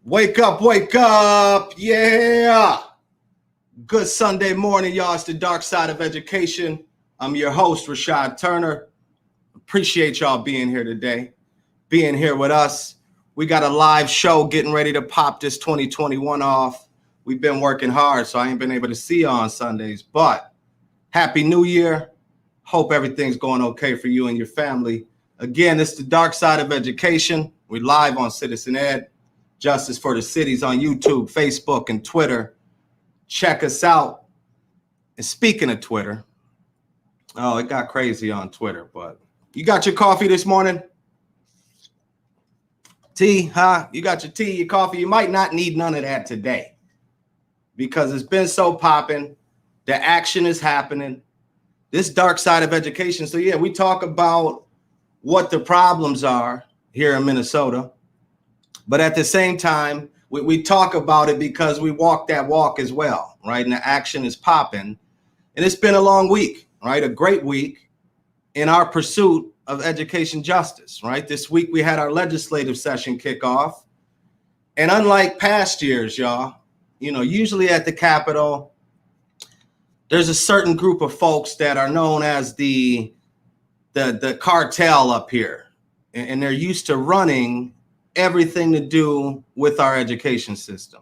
Wake up, yeah. Good Sunday morning, y'all. It's the dark side of education. I'm your host, Rashad Turner. Appreciate y'all being here today, being here with us. We got a live show getting ready to pop this 2021 off. We've been working hard, so I ain't been able to see you on Sundays, but Happy New Year. Hope everything's going okay for you and your family. Again, it's the dark side of education. We're live on Citizen Ed. Justice for the Cities on YouTube, Facebook, and Twitter. Check us out. And speaking of Twitter, oh, it got crazy on Twitter, but you got your coffee this morning? Tea, huh? You got your tea, your coffee. You might not need none of that today because it's been so popping. The action is happening. This dark side of education. So, yeah, we talk about what the problems are here in Minnesota. But at the same time, we talk about it because we walk that walk as well, right? And the action is popping. And it's been a long week, right? A great week in our pursuit of education justice, right? This week we had our legislative session kick off. And unlike past years, y'all, usually at the Capitol, there's a certain group of folks that are known as the cartel up here. And they're used to running everything to do with our education system.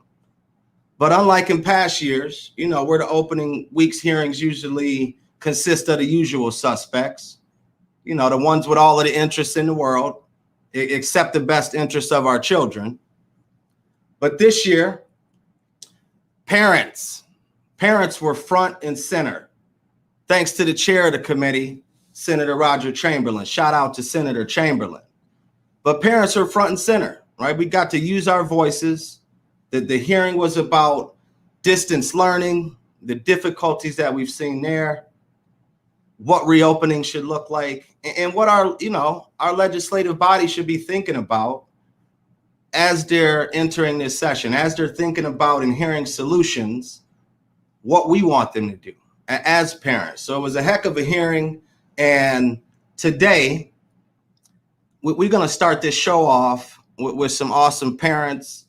But unlike in past years, where the opening week's hearings usually consist of the usual suspects, the ones with all of the interest in the world, except the best interests of our children. But this year, parents were front and center, thanks to the chair of the committee, Senator Roger Chamberlain. Shout out to Senator Chamberlain. But parents are front and center, right? We got to use our voices. The hearing was about distance learning, the difficulties that we've seen there, what reopening should look like, and what our legislative body should be thinking about as they're entering this session, as they're thinking about and hearing solutions, what we want them to do as parents. So it was a heck of a hearing. And today, we're going to start this show off with some awesome parents,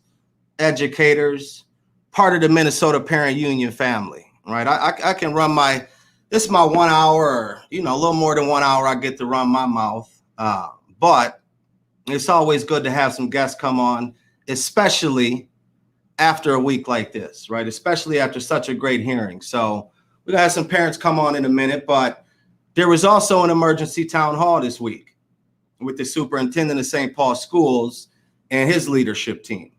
educators, part of the Minnesota Parent Union family, right? I can run this is my 1 hour, or, a little more than 1 hour I get to run my mouth. But it's always good to have some guests come on, especially after a week like this, right? Especially after such a great hearing. So we're going to have some parents come on in a minute, but there was also an emergency town hall this week with the superintendent of St. Paul schools and his leadership team.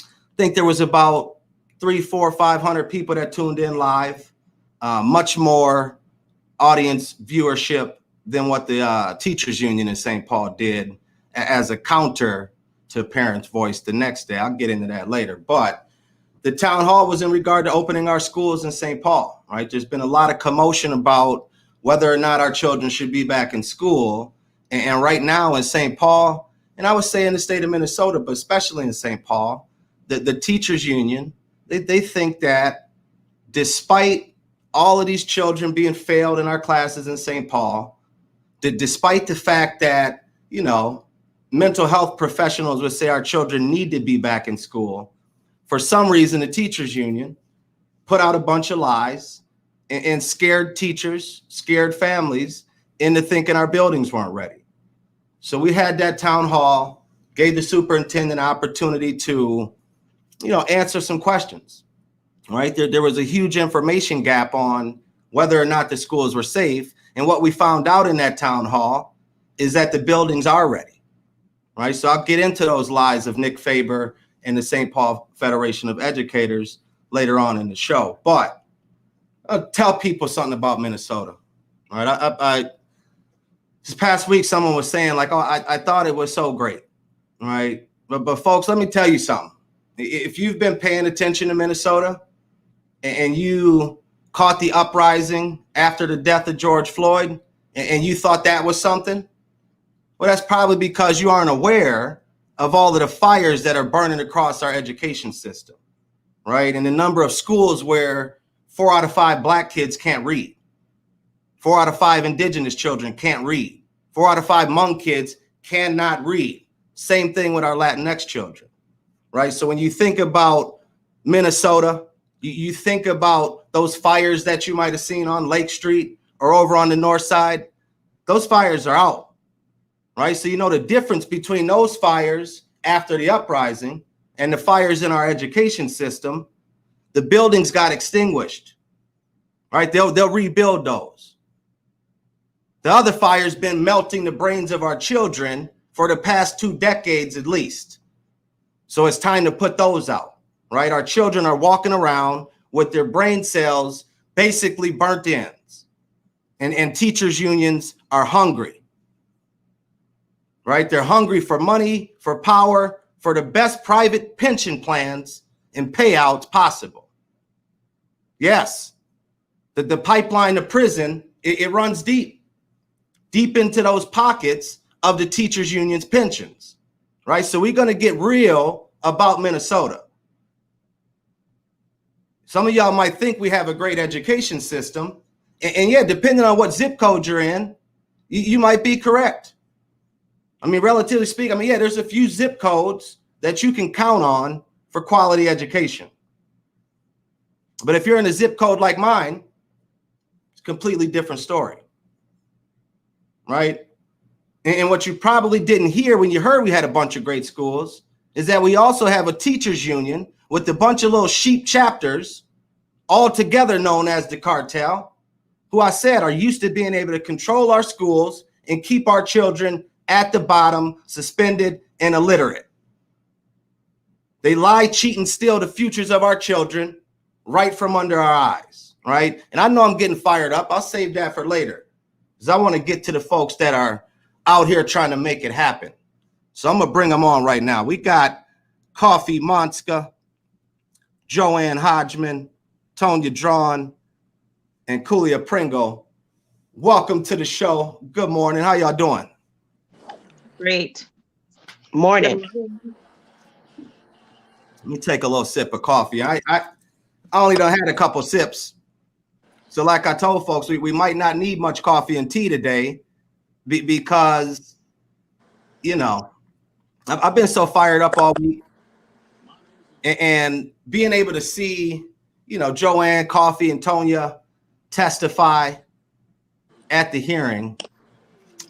I think there was about 300, 400, 500 people that tuned in live, much more audience viewership than what the teachers union in St. Paul did as a counter to parents' voice the next day. I'll get into that later. But the town hall was in regard to opening our schools in St. Paul, right? There's been a lot of commotion about whether or not our children should be back in school. And right now in St. Paul, and I would say in the state of Minnesota, but especially in St. Paul, the teachers union, they think that despite all of these children being failed in our classes in St. Paul, that despite the fact that, mental health professionals would say our children need to be back in school, for some reason, the teachers union put out a bunch of lies and scared teachers, scared families into thinking our buildings weren't ready. So we had that town hall, gave the superintendent an opportunity to, answer some questions, right? There was a huge information gap on whether or not the schools were safe. And what we found out in that town hall is that the buildings are ready, right? So I'll get into those lies of Nick Faber and the St. Paul Federation of Educators later on in the show. But I'll tell people something about Minnesota, right? This past week, someone was saying like, oh, I thought it was so great, right? But folks, let me tell you something. If you've been paying attention to Minnesota and you caught the uprising after the death of George Floyd and you thought that was something, well, that's probably because you aren't aware of all of the fires that are burning across our education system, right? And the number of schools where 4 out of 5 Black kids can't read. 4 out of 5 indigenous children can't read. 4 out of 5 Hmong kids cannot read. Same thing with our Latinx children. right? So when you think about Minnesota, you think about those fires that you might have seen on Lake Street or over on the north side. Those fires are out, right? So you know the difference between those fires after the uprising and the fires in our education system. The buildings got extinguished, right? They'll rebuild those. The other fire's been melting the brains of our children for the past 2 decades at least. So it's time to put those out, right? Our children are walking around with their brain cells basically burnt ends, and teachers' unions are hungry, right? They're hungry for money, for power, for the best private pension plans and payouts possible. Yes, the pipeline to prison, it runs deep into those pockets of the teachers' unions' pensions, right? So we're going to get real about Minnesota. Some of y'all might think we have a great education system. And yeah, depending on what zip code you're in, you might be correct. I mean, relatively speaking, yeah, there's a few zip codes that you can count on for quality education. But if you're in a zip code like mine, it's a completely different story, right? And what you probably didn't hear when you heard we had a bunch of great schools is that we also have a teachers union with a bunch of little sheep chapters, all together known as the cartel, who I said are used to being able to control our schools and keep our children at the bottom, suspended and illiterate. They lie, cheat, and steal the futures of our children right from under our eyes, right? And I know I'm getting fired up. I'll save that for later because I want to get to the folks that are out here trying to make it happen. So I'm going to bring them on right now. We got Coffee Monska, Joanne Hodgman, Tonya Drawn, and Kulia Pringle. Welcome to the show. Good morning. How y'all doing? Great. Morning. Let me take a little sip of coffee. I only done had a couple sips. So like I told folks, we might not need much coffee and tea today because, you know, I've been so fired up all week. And being able to see, you know, Joanne, Coffee, and Tonya testify at the hearing,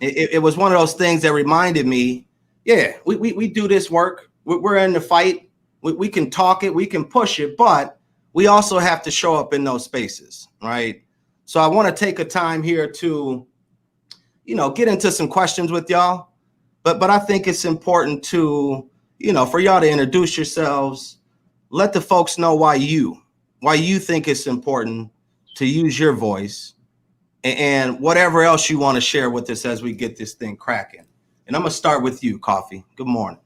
it was one of those things that reminded me, yeah, we do this work. We're in the fight. We can talk it, we can push it, but we also have to show up in those spaces, right? So I want to take a time here to, you know, get into some questions with y'all, but I think it's important to, you know, for y'all to introduce yourselves, let the folks know why you think it's important to use your voice and whatever else you want to share with us as we get this thing cracking. And I'm going to start with you, Coffee. Good morning.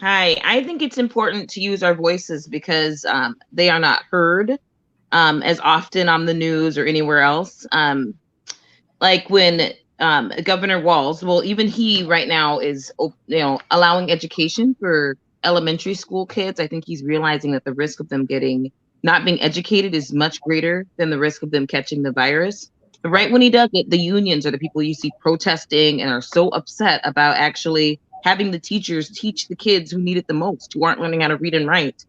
Hi, I think it's important to use our voices because they are not heard as often on the news or anywhere else. Like when Governor Walz, well, even he right now is, you know, allowing education for elementary school kids. I think he's realizing that the risk of them not being educated is much greater than the risk of them catching the virus. But right when he does it, the unions are the people you see protesting and are so upset about actually having the teachers teach the kids who need it the most, who aren't learning how to read and write.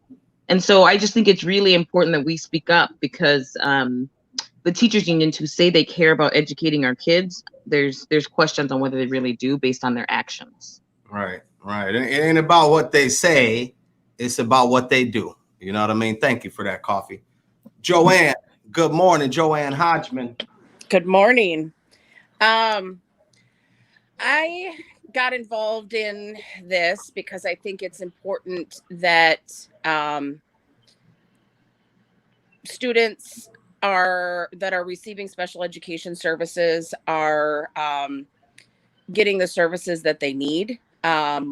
And so I just think it's really important that we speak up because the teachers unions who say they care about educating our kids, there's questions on whether they really do based on their actions. Right. It ain't about what they say, it's about what they do. You know what I mean? Thank you for that, Coffee. Joanne, good morning. Joanne Hodgman. Good morning. I got involved in this because I think it's important that students that are receiving special education services are getting the services that they need,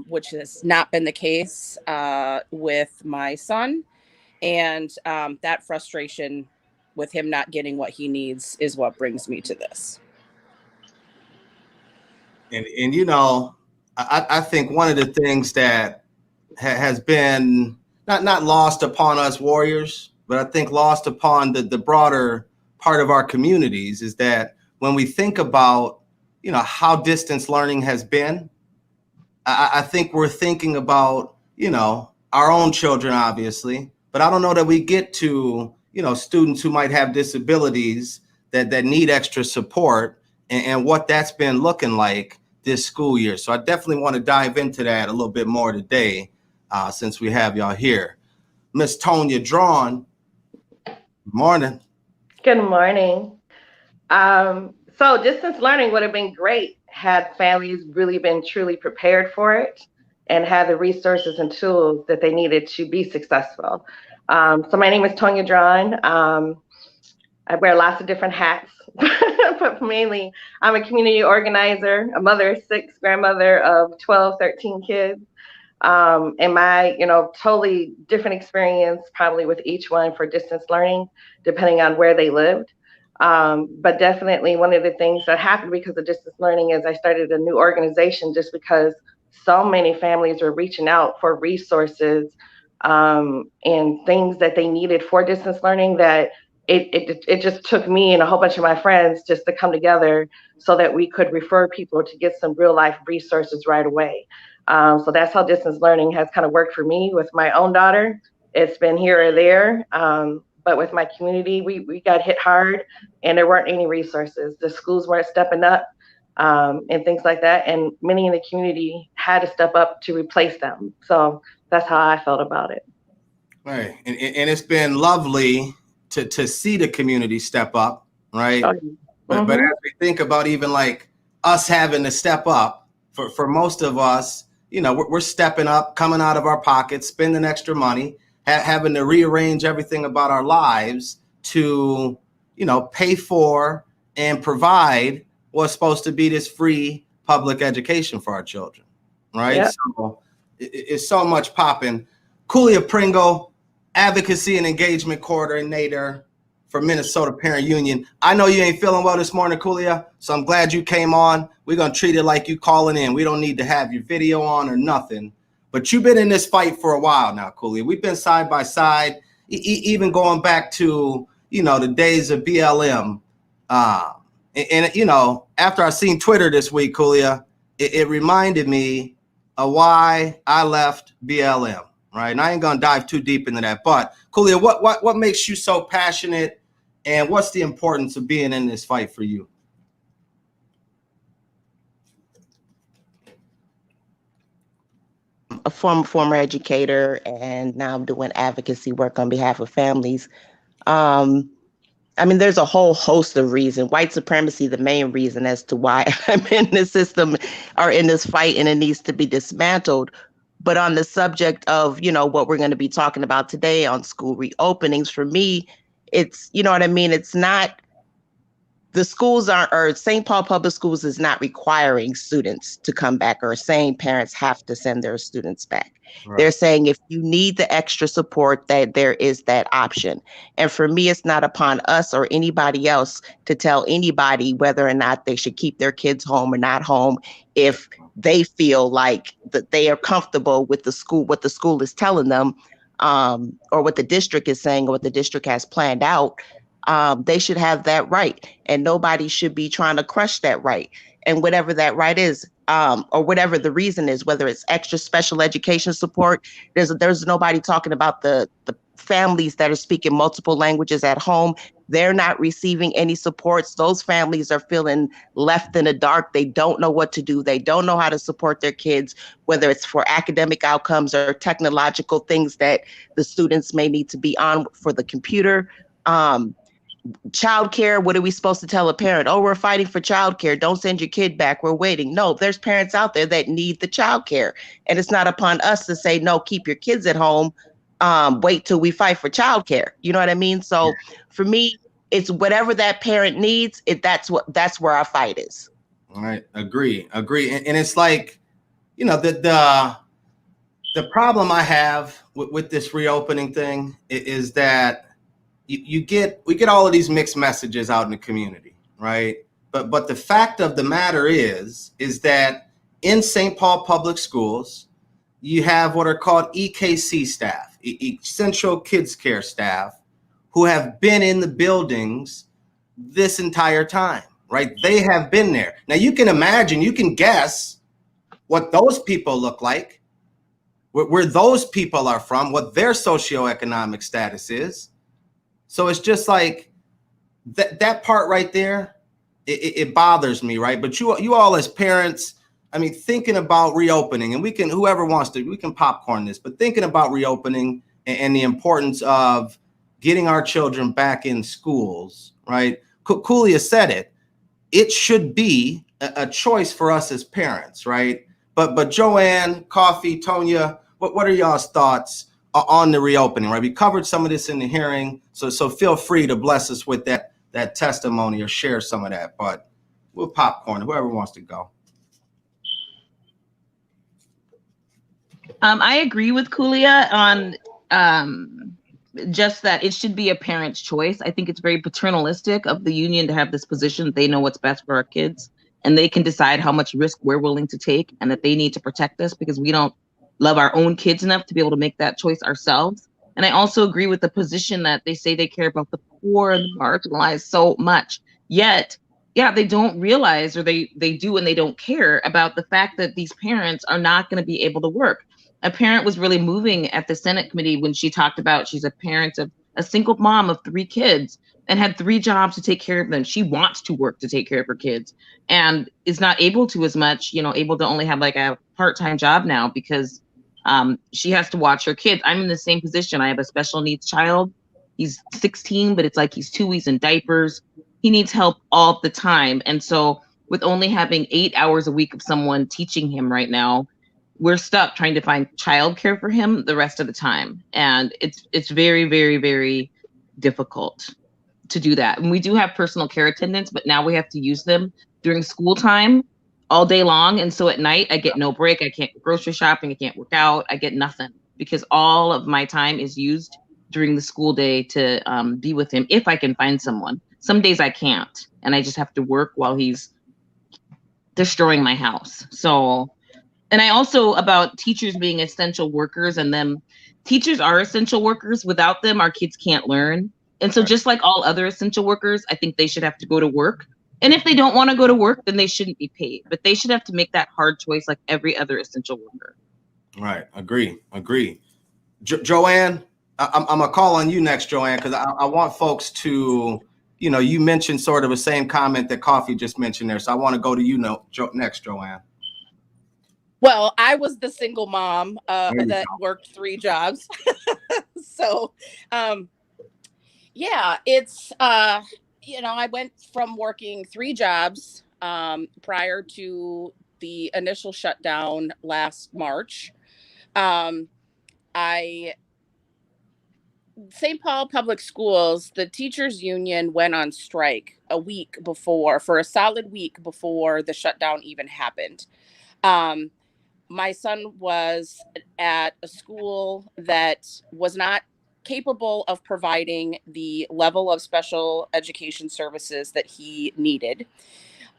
which has not been the case with my son. And that frustration with him not getting what he needs is what brings me to this. And you know, I think one of the things that has been not lost upon us warriors, but I think lost upon the broader part of our communities is that when we think about, you know, how distance learning has been, I think we're thinking about, you know, our own children, obviously, but I don't know that we get to, students who might have disabilities that need extra support and what that's been looking like this school year. So I definitely want to dive into that a little bit more today, since we have y'all here. Miss Tonya Drawn, morning. Good morning. So distance learning would have been great had families really been truly prepared for it and had the resources and tools that they needed to be successful. So my name is Tonya Drawn. I wear lots of different hats, but mainly I'm a community organizer, a mother of 6, grandmother of 12, 13 kids. And my, totally different experience probably with each one for distance learning, depending on where they lived. But definitely one of the things that happened because of distance learning is I started a new organization just because so many families were reaching out for resources and things that they needed for distance learning that it just took me and a whole bunch of my friends just to come together so that we could refer people to get some real life resources right away. So that's how distance learning has kind of worked for me with my own daughter. It's been here or there. But with my community, we got hit hard and there weren't any resources. The schools weren't stepping up and things like that. And many in the community had to step up to replace them. So that's how I felt about it. Right. And it's been lovely to see the community step up, right? But as we think about even like us having to step up, for most of us, we're stepping up, coming out of our pockets, spending extra money, having to rearrange everything about our lives to, pay for and provide what's supposed to be this free public education for our children, right? Yep. So it's so much popping. Kulia Pringle, Advocacy and Engagement Coordinator for Minnesota Parent Union. I know you ain't feeling well this morning, Kulia, so I'm glad you came on. We're going to treat it like you calling in. We don't need to have your video on or nothing. But you've been in this fight for a while now, Kulia. We've been side by side, even going back to, the days of BLM. After I seen Twitter this week, Kulia, it reminded me of why I left BLM, right? And I ain't going to dive too deep into that. But, Kulia, what makes you so passionate, and what's the importance of being in this fight for you? A former educator, and now I'm doing advocacy work on behalf of families. There's a whole host of reasons. White supremacy, the main reason as to why I'm in this system or in this fight, and it needs to be dismantled. But on the subject of, what we're going to be talking about today on school reopenings, for me, it's, it's not, the schools or St. Paul Public Schools is not requiring students to come back or saying parents have to send their students back. Right. They're saying if you need the extra support, that there is that option. And for me, it's not upon us or anybody else to tell anybody whether or not they should keep their kids home or not home if they feel like that they are comfortable with the school, what the school is telling them, or what the district is saying, or what the district has planned out. They should have that right, and nobody should be trying to crush that right. And whatever that right is, or whatever the reason is, whether it's extra special education support, there's nobody talking about the families that are speaking multiple languages at home. They're not receiving any supports. Those families are feeling left in the dark. They don't know what to do. They don't know how to support their kids, whether it's for academic outcomes or technological things that the students may need to be on for the computer. Childcare, what are we supposed to tell a parent? Oh, we're fighting for childcare. Don't send your kid back. We're waiting. No, there's parents out there that need the childcare. And it's not upon us to say, no, keep your kids at home. Wait till we fight for childcare. You know what I mean? So for me, it's whatever that parent needs. That's where our fight is. All right. Agree. And it's like, the problem I have with this reopening thing is that we get all of these mixed messages out in the community, right? But the fact of the matter is that in St. Paul Public Schools, you have what are called EKC staff, Essential Kids Care staff, who have been in the buildings this entire time, right? They have been there. Now you can imagine, you can guess what those people look like, where those people are from, what their socioeconomic status is. So it's just like that part right there, it bothers me, right? But you all as parents, I mean, thinking about reopening, and we can, whoever wants to, we can popcorn this, but thinking about reopening and the importance of getting our children back in schools, right? Kulia said it. It should be a choice for us as parents, right? But Joanne, Coffee, Tonya, what are y'all's thoughts on the reopening, right? We covered some of this in the hearing, so feel free to bless us with that testimony or share some of that, but we'll popcorn, whoever wants to go. I agree with Kulia on just that it should be a parent's choice. I think it's very paternalistic of the union to have this position. They know what's best for our kids, and they can decide how much risk we're willing to take, and that they need to protect us because we don't love our own kids enough to be able to make that choice ourselves. And I also agree with the position that they say they care about the poor and the marginalized so much, yet yeah, they don't realize, or they do and they don't care about the fact that these parents are not going to be able to work. A parent was really moving at the Senate committee when she talked about she's a parent of a single mom of 3 kids and had 3 jobs to take care of them. She wants to work to take care of her kids and is not able to as much, able to only have like a part-time job now because she has to watch her kids. I'm in the same position. I have a special needs child. He's 16, but it's like he's 2 weeks in diapers. He needs help all the time. And so with only having 8 hours a week of someone teaching him right now, we're stuck trying to find childcare for him the rest of the time. And it's very, very, very difficult to do that. And we do have personal care attendants, but now we have to use them during school time all day long. And so at night, I get no break. I can't go grocery shopping. I can't work out. I get nothing because all of my time is used during the school day to be with him if I can find someone. Some days I can't, and I just have to work while he's destroying my house. So, and I also, about teachers being essential workers, and them, teachers are essential workers. Without them, our kids can't learn. And so just like all other essential workers, I think they should have to go to work. And if they don't want to go to work, then they shouldn't be paid. But they should have to make that hard choice like every other essential worker. Right. Agree. Joanne, I'm going to call on you next, Joanne, because I want folks to, you mentioned sort of the same comment that Coffee just mentioned there. So I want to go to you next, Joanne. Well, I was the single mom that worked 3 jobs. So, yeah, it's, I went from working 3 jobs prior to the initial shutdown last March. St. Paul Public Schools, the teachers union went on strike for a solid week before the shutdown even happened. My son was at a school that was not capable of providing the level of special education services that he needed.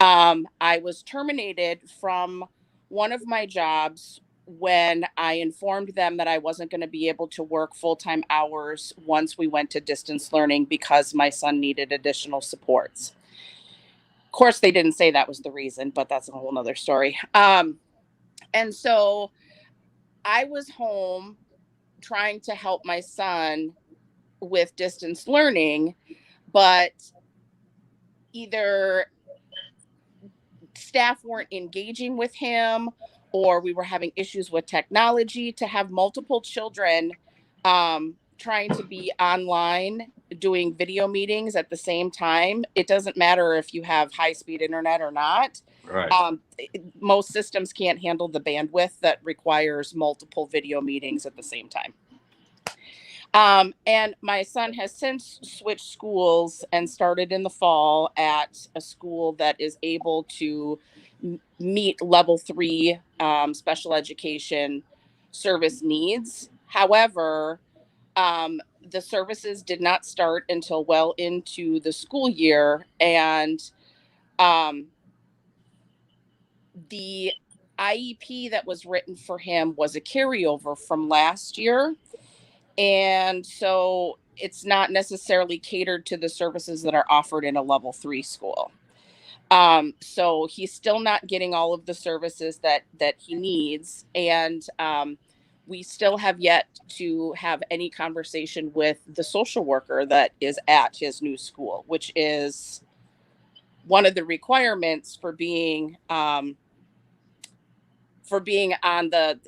I was terminated from one of my jobs when I informed them that I wasn't going to be able to work full-time hours once we went to distance learning because my son needed additional supports. Of course, they didn't say that was the reason, but that's a whole nother story. And so I was home trying to help my son with distance learning, but either staff weren't engaging with him or we were having issues with technology. To have multiple children trying to be online doing video meetings at the same time, it doesn't matter if you have high-speed internet or not. Right. Most systems can't handle the bandwidth that requires multiple video meetings at the same time. And my son has since switched schools and started in the fall at a school that is able to meet level 3 special education service needs. However, the services did not start until well into the school year, and the IEP that was written for him was a carryover from last year. And so it's not necessarily catered to the services that are offered in a level 3 school. So he's still not getting all of the services that he needs. And we still have yet to have any conversation with the social worker that is at his new school, which is one of the requirements for being on the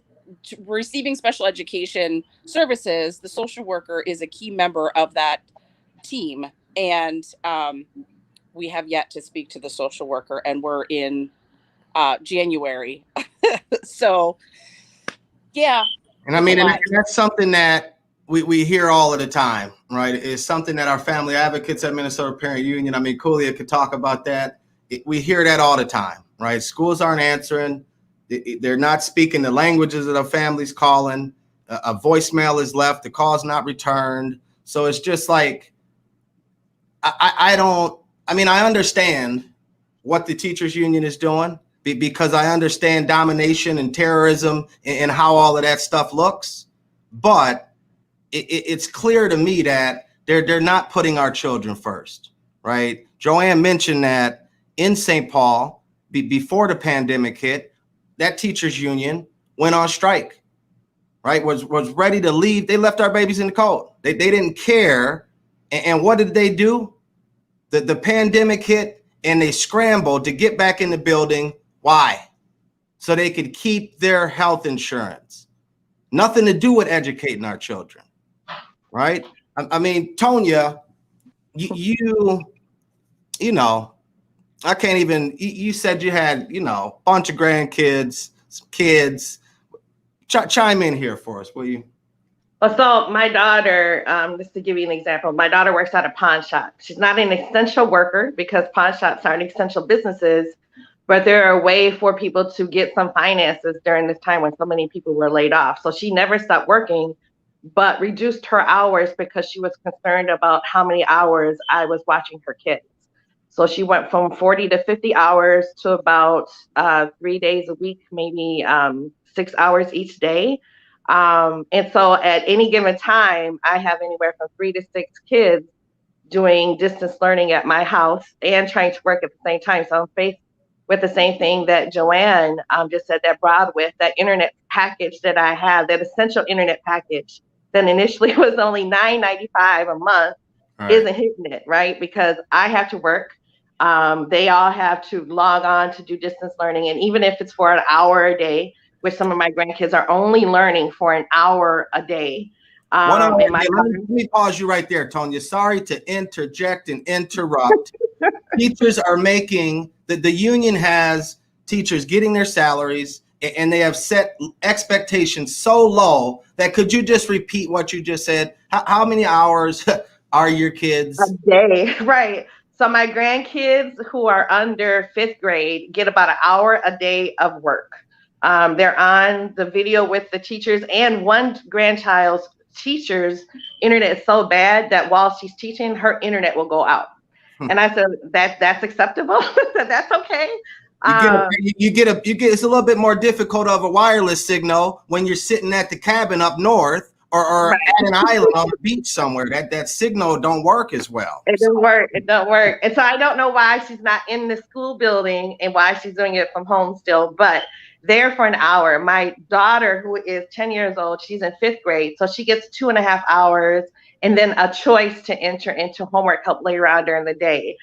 receiving special education services. The social worker is a key member of that team, and we have yet to speak to the social worker, and we're in January. So yeah. And I mean, and that's something that we hear all of the time, right? It's something that our family advocates at Minnesota Parent Union, I mean, Kulia could talk about that. We hear that all the time, right? Schools aren't answering. They're not speaking the languages that our family's calling. A voicemail is left. The call's not returned. So it's just like, I understand what the teachers union is doing because I understand domination and terrorism and how all of that stuff looks. But it's clear to me that they're not putting our children first, right? Joanne mentioned that in St. Paul, before the pandemic hit, that teachers union went on strike, right? Was ready to leave. They left our babies in the cold. They didn't care. And what did they do? The pandemic hit and they scrambled to get back in the building. Why? So they could keep their health insurance. Nothing to do with educating our children, right? I mean, Tonya, you know, I can't even, you said you had, a bunch of grandkids, some kids. Chime in here for us, will you? Well, so my daughter, just to give you an example, my daughter works at a pawn shop. She's not an essential worker because pawn shops aren't essential businesses, but they're a way for people to get some finances during this time when so many people were laid off. So she never stopped working, but reduced her hours because she was concerned about how many hours I was watching her kids. So she went from 40 to 50 hours to about 3 days a week, maybe 6 hours each day. And so at any given time, I have anywhere from 3 to 6 kids doing distance learning at my house and trying to work at the same time. So I'm faced with the same thing that Joanne just said, that Broadwith, that internet package that I have, that essential internet package that initially was only $9.95 a month, isn't hitting it, right? Because I have to work. They all have to log on to do distance learning. And even if it's for an hour a day, which some of my grandkids are only learning for an hour a day. Let me pause you right there, Tonya. Sorry to interject and interrupt. Teachers are making, the union has teachers getting their salaries, and they have set expectations so low that, could you just repeat what you just said? How many hours are your kids? A day, right. So my grandkids who are under 5th grade get about an hour a day of work. They're on the video with the teachers, and one grandchild's teacher's internet is so bad that while she's teaching, her internet will go out. And I said, that's acceptable. That's okay. It's a little bit more difficult of a wireless signal when you're sitting at the cabin up north or right at an island on the beach somewhere. That signal don't work as well. It don't work. And so I don't know why she's not in the school building and why she's doing it from home still, but there for an hour. My daughter, who is 10 years old, she's in 5th grade. So she gets 2.5 hours and then a choice to enter into homework help later on during the day.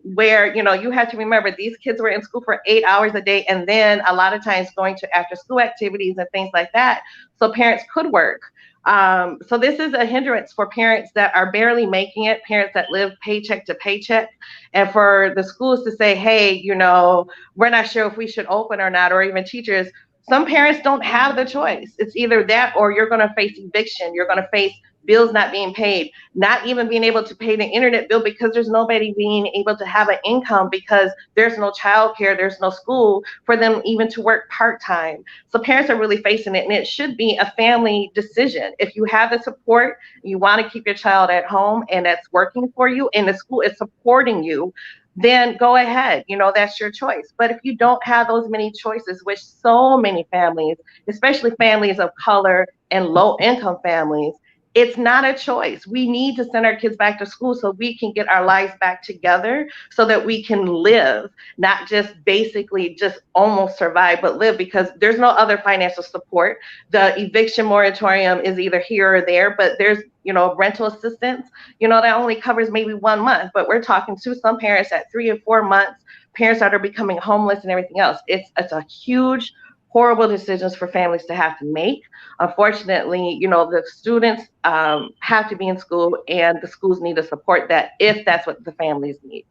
Where, you have to remember these kids were in school for 8 hours a day, and then a lot of times going to after school activities and things like that. So parents could work. So this is a hindrance for parents that are barely making it, parents that live paycheck to paycheck, and for the schools to say, hey, we're not sure if we should open or not, or even teachers. Some parents don't have the choice. It's either that or you're going to face eviction. You're going to face bills not being paid, not even being able to pay the internet bill because there's nobody being able to have an income because there's no childcare, there's no school for them even to work part-time. So parents are really facing it, and it should be a family decision. If you have the support, you want to keep your child at home and that's working for you and the school is supporting you, then go ahead, that's your choice. But if you don't have those many choices, which so many families, especially families of color and low income families, It's not a choice. We need to send our kids back to school so we can get our lives back together so that we can live, not just basically just almost survive, but live, because there's no other financial support. The eviction moratorium is either here or there, but there's, rental assistance, that only covers maybe 1 month, but we're talking to some parents at 3 or 4 months, parents that are becoming homeless and everything else. It's a huge, horrible decisions for families to have to make. Unfortunately, the students have to be in school, and the schools need to support that if that's what the families need.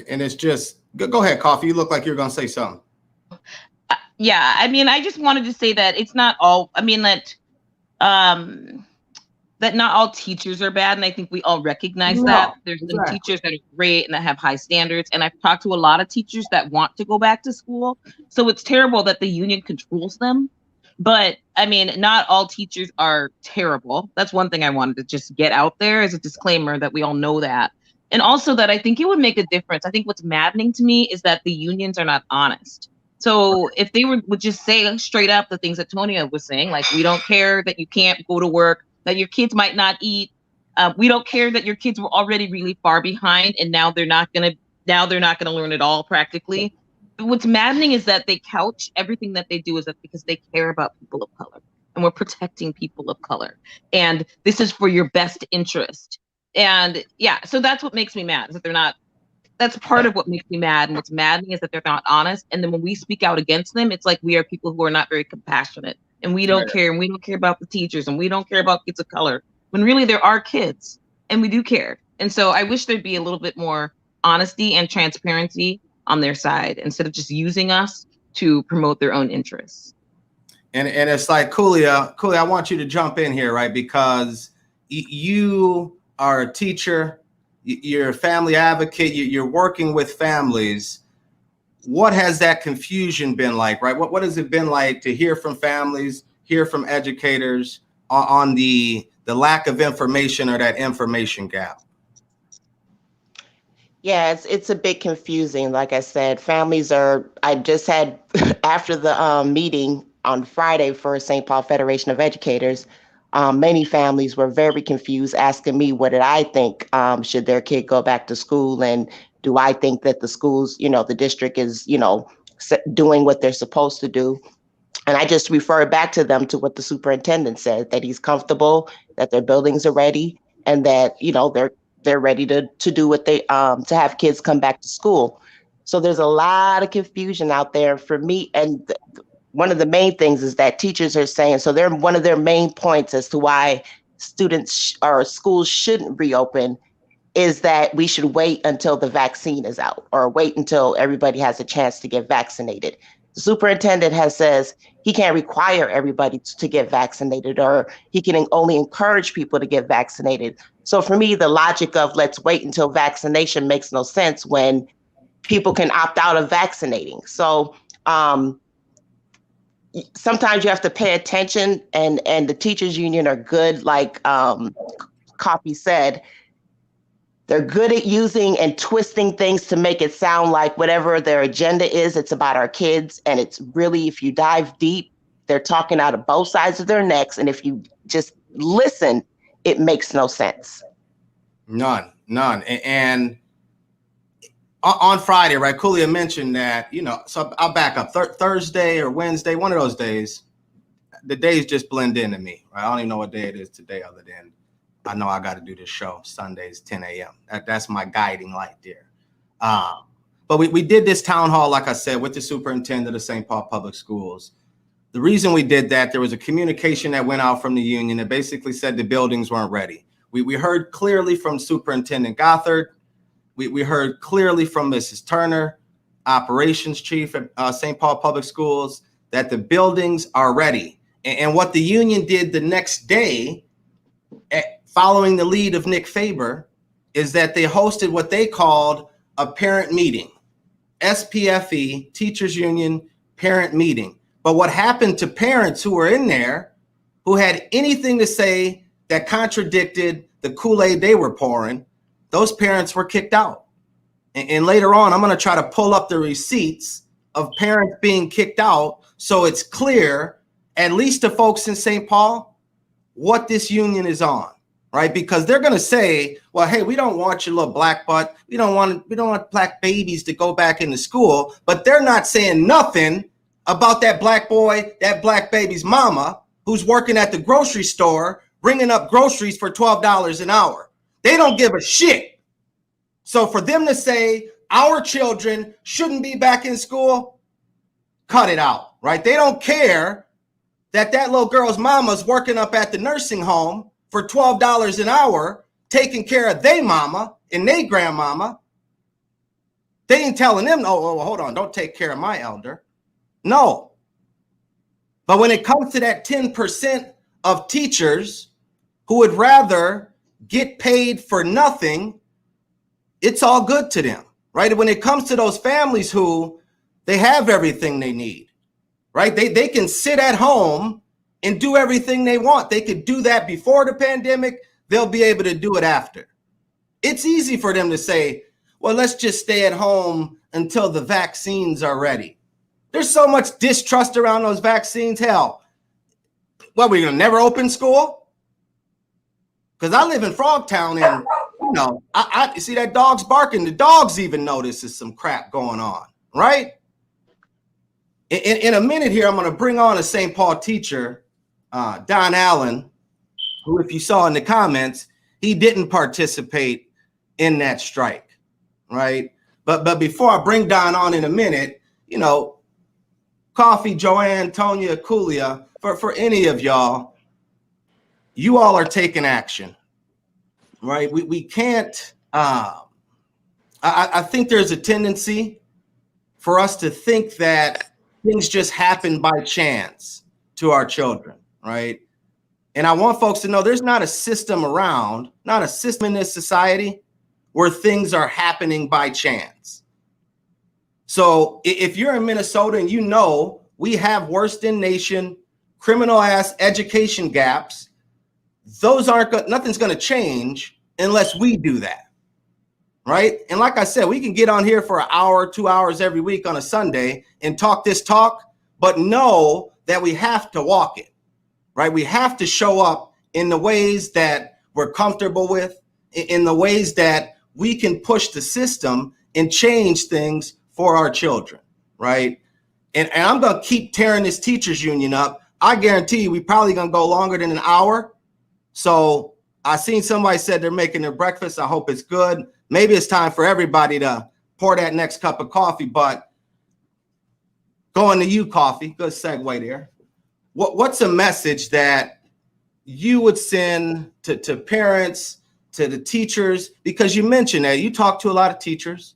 And it's just, go ahead, Coffee. You look like you're going to say something. Yeah, I mean, I just wanted to say that it's not all, I mean, that not all teachers are bad. And I think we all recognize that. There's some teachers that are great and that have high standards. And I've talked to a lot of teachers that want to go back to school. So it's terrible that the union controls them. But I mean, not all teachers are terrible. That's one thing I wanted to just get out there as a disclaimer, that we all know that. And also that I think it would make a difference. I think what's maddening to me is that the unions are not honest. So if they would just say straight up the things that Tonya was saying, like, we don't care that you can't go to work, that your kids might not eat. We don't care that your kids were already really far behind, and now they're not gonna learn at all practically. But what's maddening is that they couch everything that they do is that because they care about people of color, and we're protecting people of color, and this is for your best interest. And yeah, so that's what makes me mad, is that they're not. That's part of what makes me mad, and what's maddening is that they're not honest. And then when we speak out against them, it's like we are people who are not very compassionate. And we don't care, and we don't care about the teachers, and we don't care about kids of color, when really there are kids, and we do care. And so I wish there'd be a little bit more honesty and transparency on their side, instead of just using us to promote their own interests. And it's like, Cooley, I want you to jump in here, right? Because you are a teacher, you're a family advocate, you're working with families. What has that confusion been like, right? What has it been like to hear from families, hear from educators on the lack of information or that information gap? Yeah, it's a bit confusing. Like I said, I just had, after the meeting on Friday for St. Paul Federation of Educators, many families were very confused, asking me what did I think, should their kid go back to school, and do I think that the schools, the district is, doing what they're supposed to do. And I just refer back to them to what the superintendent said, that he's comfortable, that their buildings are ready, and that, they're ready to do what they, to have kids come back to school. So there's a lot of confusion out there for me. And one of the main things is that teachers are saying, so they're one of their main points as to why students or schools shouldn't reopen, is that we should wait until the vaccine is out, or wait until everybody has a chance to get vaccinated. The superintendent says he can't require everybody to get vaccinated, or he can only encourage people to get vaccinated. So for me, the logic of let's wait until vaccination makes no sense when people can opt out of vaccinating. So sometimes you have to pay attention, and the teachers union are good, like Coffee said. They're good at using and twisting things to make it sound like whatever their agenda is, it's about our kids. And it's really, if you dive deep, they're talking out of both sides of their necks. And if you just listen, it makes no sense. None. And on Friday, right, Cooley mentioned that, so I'll back up. Thursday or Wednesday, one of those days, the days just blend into me, right? I don't even know what day it is today, other than I know I got to do this show Sundays, 10 a.m. That's my guiding light there. But we did this town hall, like I said, with the superintendent of St. Paul Public Schools. The reason we did that, there was a communication that went out from the union that basically said the buildings weren't ready. We heard clearly from Superintendent Gothard. We heard clearly from Mrs. Turner, operations chief at St. Paul Public Schools, that the buildings are ready. And what the union did the next day, following the lead of Nick Faber, is that they hosted what they called a parent meeting, SPFE, Teachers Union Parent Meeting. But what happened to parents who were in there who had anything to say that contradicted the Kool-Aid they were pouring, those parents were kicked out. And later on, I'm going to try to pull up the receipts of parents being kicked out so it's clear, at least to folks in St. Paul, what this union is on, right? Because they're going to say, well, hey, we don't want your little black butt. We don't want black babies to go back into school, but they're not saying nothing about that black boy, that black baby's mama who's working at the grocery store, bringing up groceries for $12 an hour. They don't give a shit. So for them to say our children shouldn't be back in school, cut it out, right? They don't care that little girl's mama's working up at the nursing home for $12 an hour, taking care of their mama and their grandmama. They ain't telling them, oh, hold on, don't take care of my elder. No. But when it comes to that 10% of teachers who would rather get paid for nothing, it's all good to them, right? When it comes to those families who they have everything they need, right? They can sit at home and do everything they want. They could do that before the pandemic. They'll be able to do it after. It's easy for them to say, well, let's just stay at home until the vaccines are ready. There's so much distrust around those vaccines. Hell, what, we're going to never open school? Because I live in Frogtown and, you know, I see that dog's barking. The dogs even know this is some crap going on, right? In a minute here, I'm going to bring on a St. Paul teacher, Don Allen, who, if you saw in the comments, he didn't participate in that strike, right? But before I bring Don on in a minute, you know, Coffee, Joanne, Tonya, Kulia, for any of y'all, you all are taking action, right? We can't, I think there's a tendency for us to think that things just happen by chance to our children, right? And I want folks to know there's not a system around, not a system in this society where things are happening by chance. So if you're in Minnesota and you know we have worst in nation criminal ass education gaps, those aren't, nothing's going to change unless we do that, right? And like I said, we can get on here for an hour, 2 hours every week on a Sunday and talk this talk, but know that we have to walk it, right? We have to show up in the ways that we're comfortable with, in the ways that we can push the system and change things for our children, right? And I'm going to keep tearing this teachers union up. I guarantee you we probably going to go longer than an hour. So I seen somebody said they're making their breakfast. I hope it's good. Maybe it's time for everybody to pour that next cup of coffee, but going to you, Coffee, good segue there. What's a message that you would send to parents, to the teachers? Because you mentioned that you talk to a lot of teachers.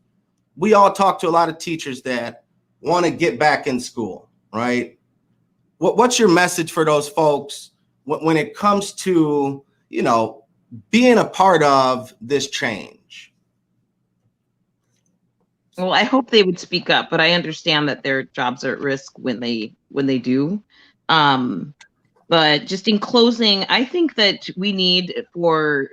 We all talk to a lot of teachers that want to get back in school, right? What's your message for those folks when it comes to, you know, being a part of this change? Well, I hope they would speak up, but I understand that their jobs are at risk when they do. But just in closing, I think that we need for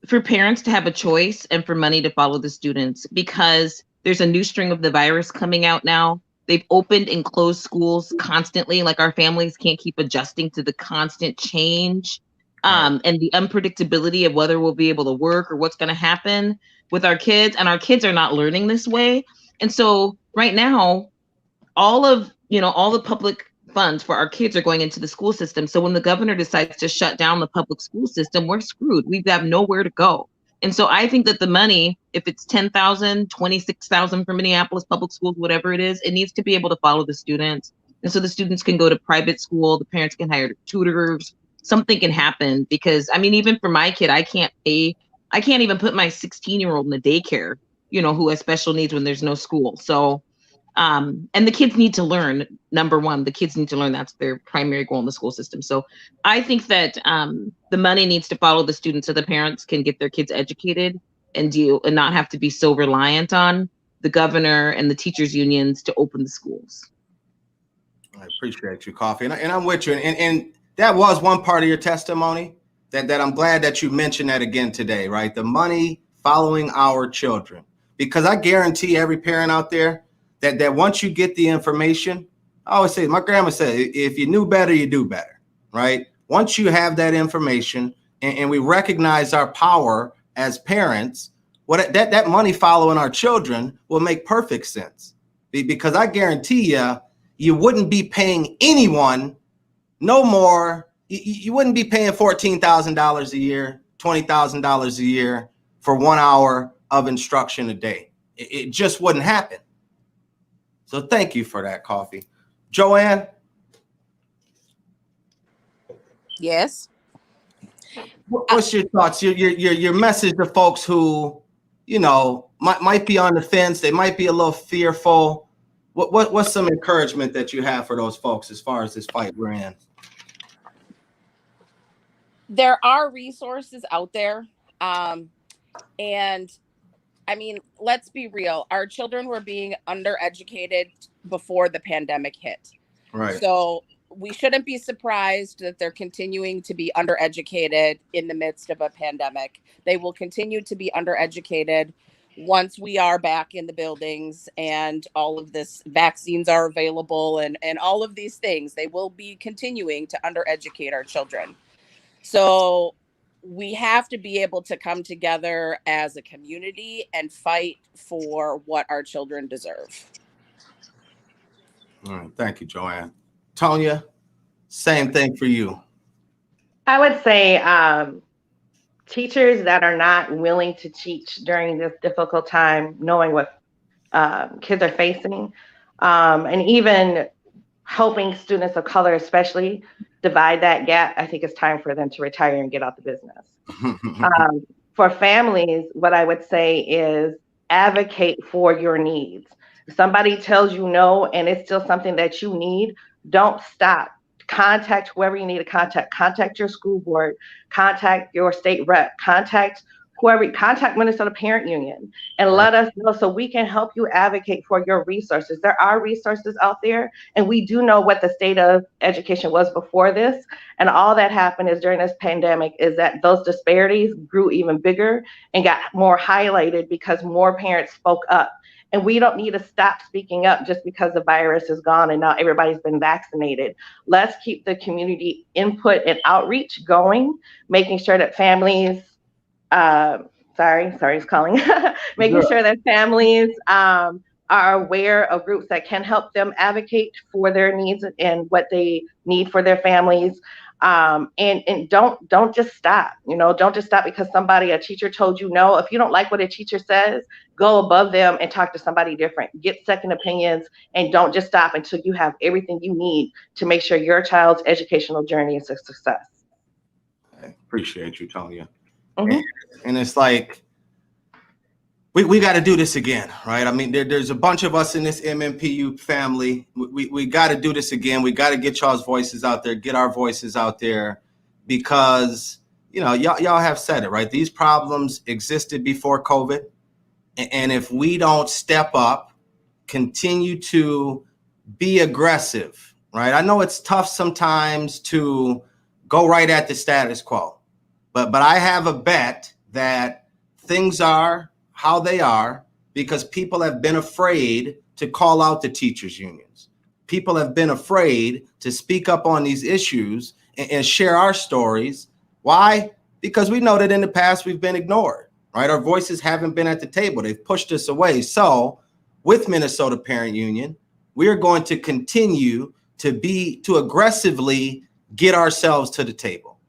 parents to have a choice and for money to follow the students, because there's a new string of the virus coming out now. They've opened and closed schools constantly. Like, our families can't keep adjusting to the constant change and the unpredictability of whether we'll be able to work or what's going to happen with our kids. And our kids are not learning this way. And so right now, all the public funds for our kids are going into the school system. So when the governor decides to shut down the public school system, we're screwed. We have nowhere to go. And so I think that the money, if it's $10,000, $26,000 for Minneapolis public schools, whatever it is, it needs to be able to follow the students. And so the students can go to private school, the parents can hire tutors, something can happen. Because I mean, even for my kid, I can't even put my 16-year-old in a daycare, who has special needs when there's no school. So and the kids need to learn. Number one, the kids need to learn. That's their primary goal in the school system. So I think that the money needs to follow the students so the parents can get their kids educated and not have to be so reliant on the governor and the teachers unions to open the schools. I appreciate you, Coffee. And I'm with you. And that was one part of your testimony that I'm glad that you mentioned that again today, right? The money following our children, because I guarantee every parent out there that once you get the information, I always say, my grandma said, if you knew better, you do better, right? once you have that information and we recognize our power as parents, that money following our children will make perfect sense. Because I guarantee you wouldn't be paying anyone no more. You wouldn't be paying $14,000 a year, $20,000 a year for 1 hour of instruction a day. It just wouldn't happen. So thank you for that, Coffee. Joanne? Yes. What's your thoughts? Your message to folks who, might be on the fence. They might be a little fearful. What's some encouragement that you have for those folks as far as this fight we're in? There are resources out there. And I mean, let's be real. Our children were being undereducated before the pandemic hit. Right. So we shouldn't be surprised that they're continuing to be undereducated in the midst of a pandemic. They will continue to be undereducated once we are back in the buildings and all of this vaccines are available and all of these things. They will be continuing to undereducate our children. So we have to be able to come together as a community and fight for what our children deserve. All right. Thank you, Joanne. Tonya, same thing for you. I would say teachers that are not willing to teach during this difficult time, knowing what kids are facing, and even helping students of color especially divide that gap, I think it's time for them to retire and get out the business. For families, what I would say is advocate for your needs. If somebody tells you no and it's still something that you need, don't stop. Contact whoever you need to contact. Contact your school board, contact your state rep, contact Minnesota Parent Union, and let us know so we can help you advocate for your resources. There are resources out there, and we do know what the state of education was before this. And all that happened is during this pandemic is that those disparities grew even bigger and got more highlighted because more parents spoke up. And we don't need to stop speaking up just because the virus is gone and now everybody's been vaccinated. Let's keep the community input and outreach going, making sure that families, it's calling, making sure that families are aware of groups that can help them advocate for their needs and what they need for their families. And don't just stop, don't just stop because a teacher told you no. If you don't like what a teacher says, go above them and talk to somebody different, get second opinions, and don't just stop until you have everything you need to make sure your child's educational journey is a success. I appreciate you, Tonya. Mm-hmm. And it's like, we got to do this again, right? I mean, there's a bunch of us in this MMPU family. We got to do this again. We got to get y'all's voices out there, get our voices out there, because, y'all have said it, right? These problems existed before COVID. And if we don't step up, continue to be aggressive, right? I know it's tough sometimes to go right at the status quo, but I have a bet that things are how they are because people have been afraid to call out the teachers' unions. People have been afraid to speak up on these issues and share our stories. Why? Because we know that in the past we've been ignored, right? Our voices haven't been at the table. They've pushed us away. So with Minnesota Parent Union, we are going to continue to aggressively get ourselves to the table.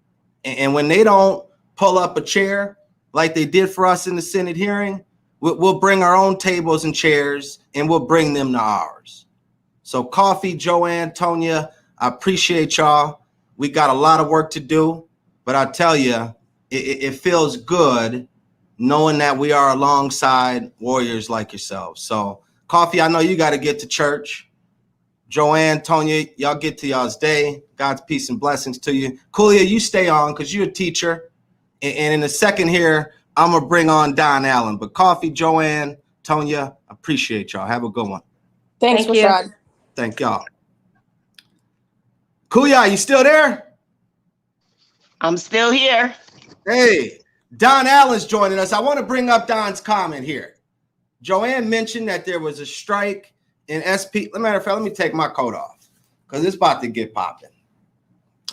And when they don't pull up a chair like they did for us in the Senate hearing, we'll bring our own tables and chairs and we'll bring them to ours. So Coffee, Joanne, Tonya, I appreciate y'all. We got a lot of work to do, but I tell you, it feels good knowing that we are alongside warriors like yourselves. So Coffee, I know you got to get to church. Joanne, Tonya, y'all get to y'all's day. God's peace and blessings to you. Kulia, you stay on because you're a teacher. And in a second here, I'm going to bring on Don Allen. But Coffee, Joanne, Tonya, appreciate y'all. Have a good one. Thanks, Rashad. Thank y'all. Kuya, you still there? I'm still here. Hey, Don Allen's joining us. I want to bring up Don's comment here. Joanne mentioned that there was a strike in SP. Matter of fact, let me take my coat off because it's about to get popping.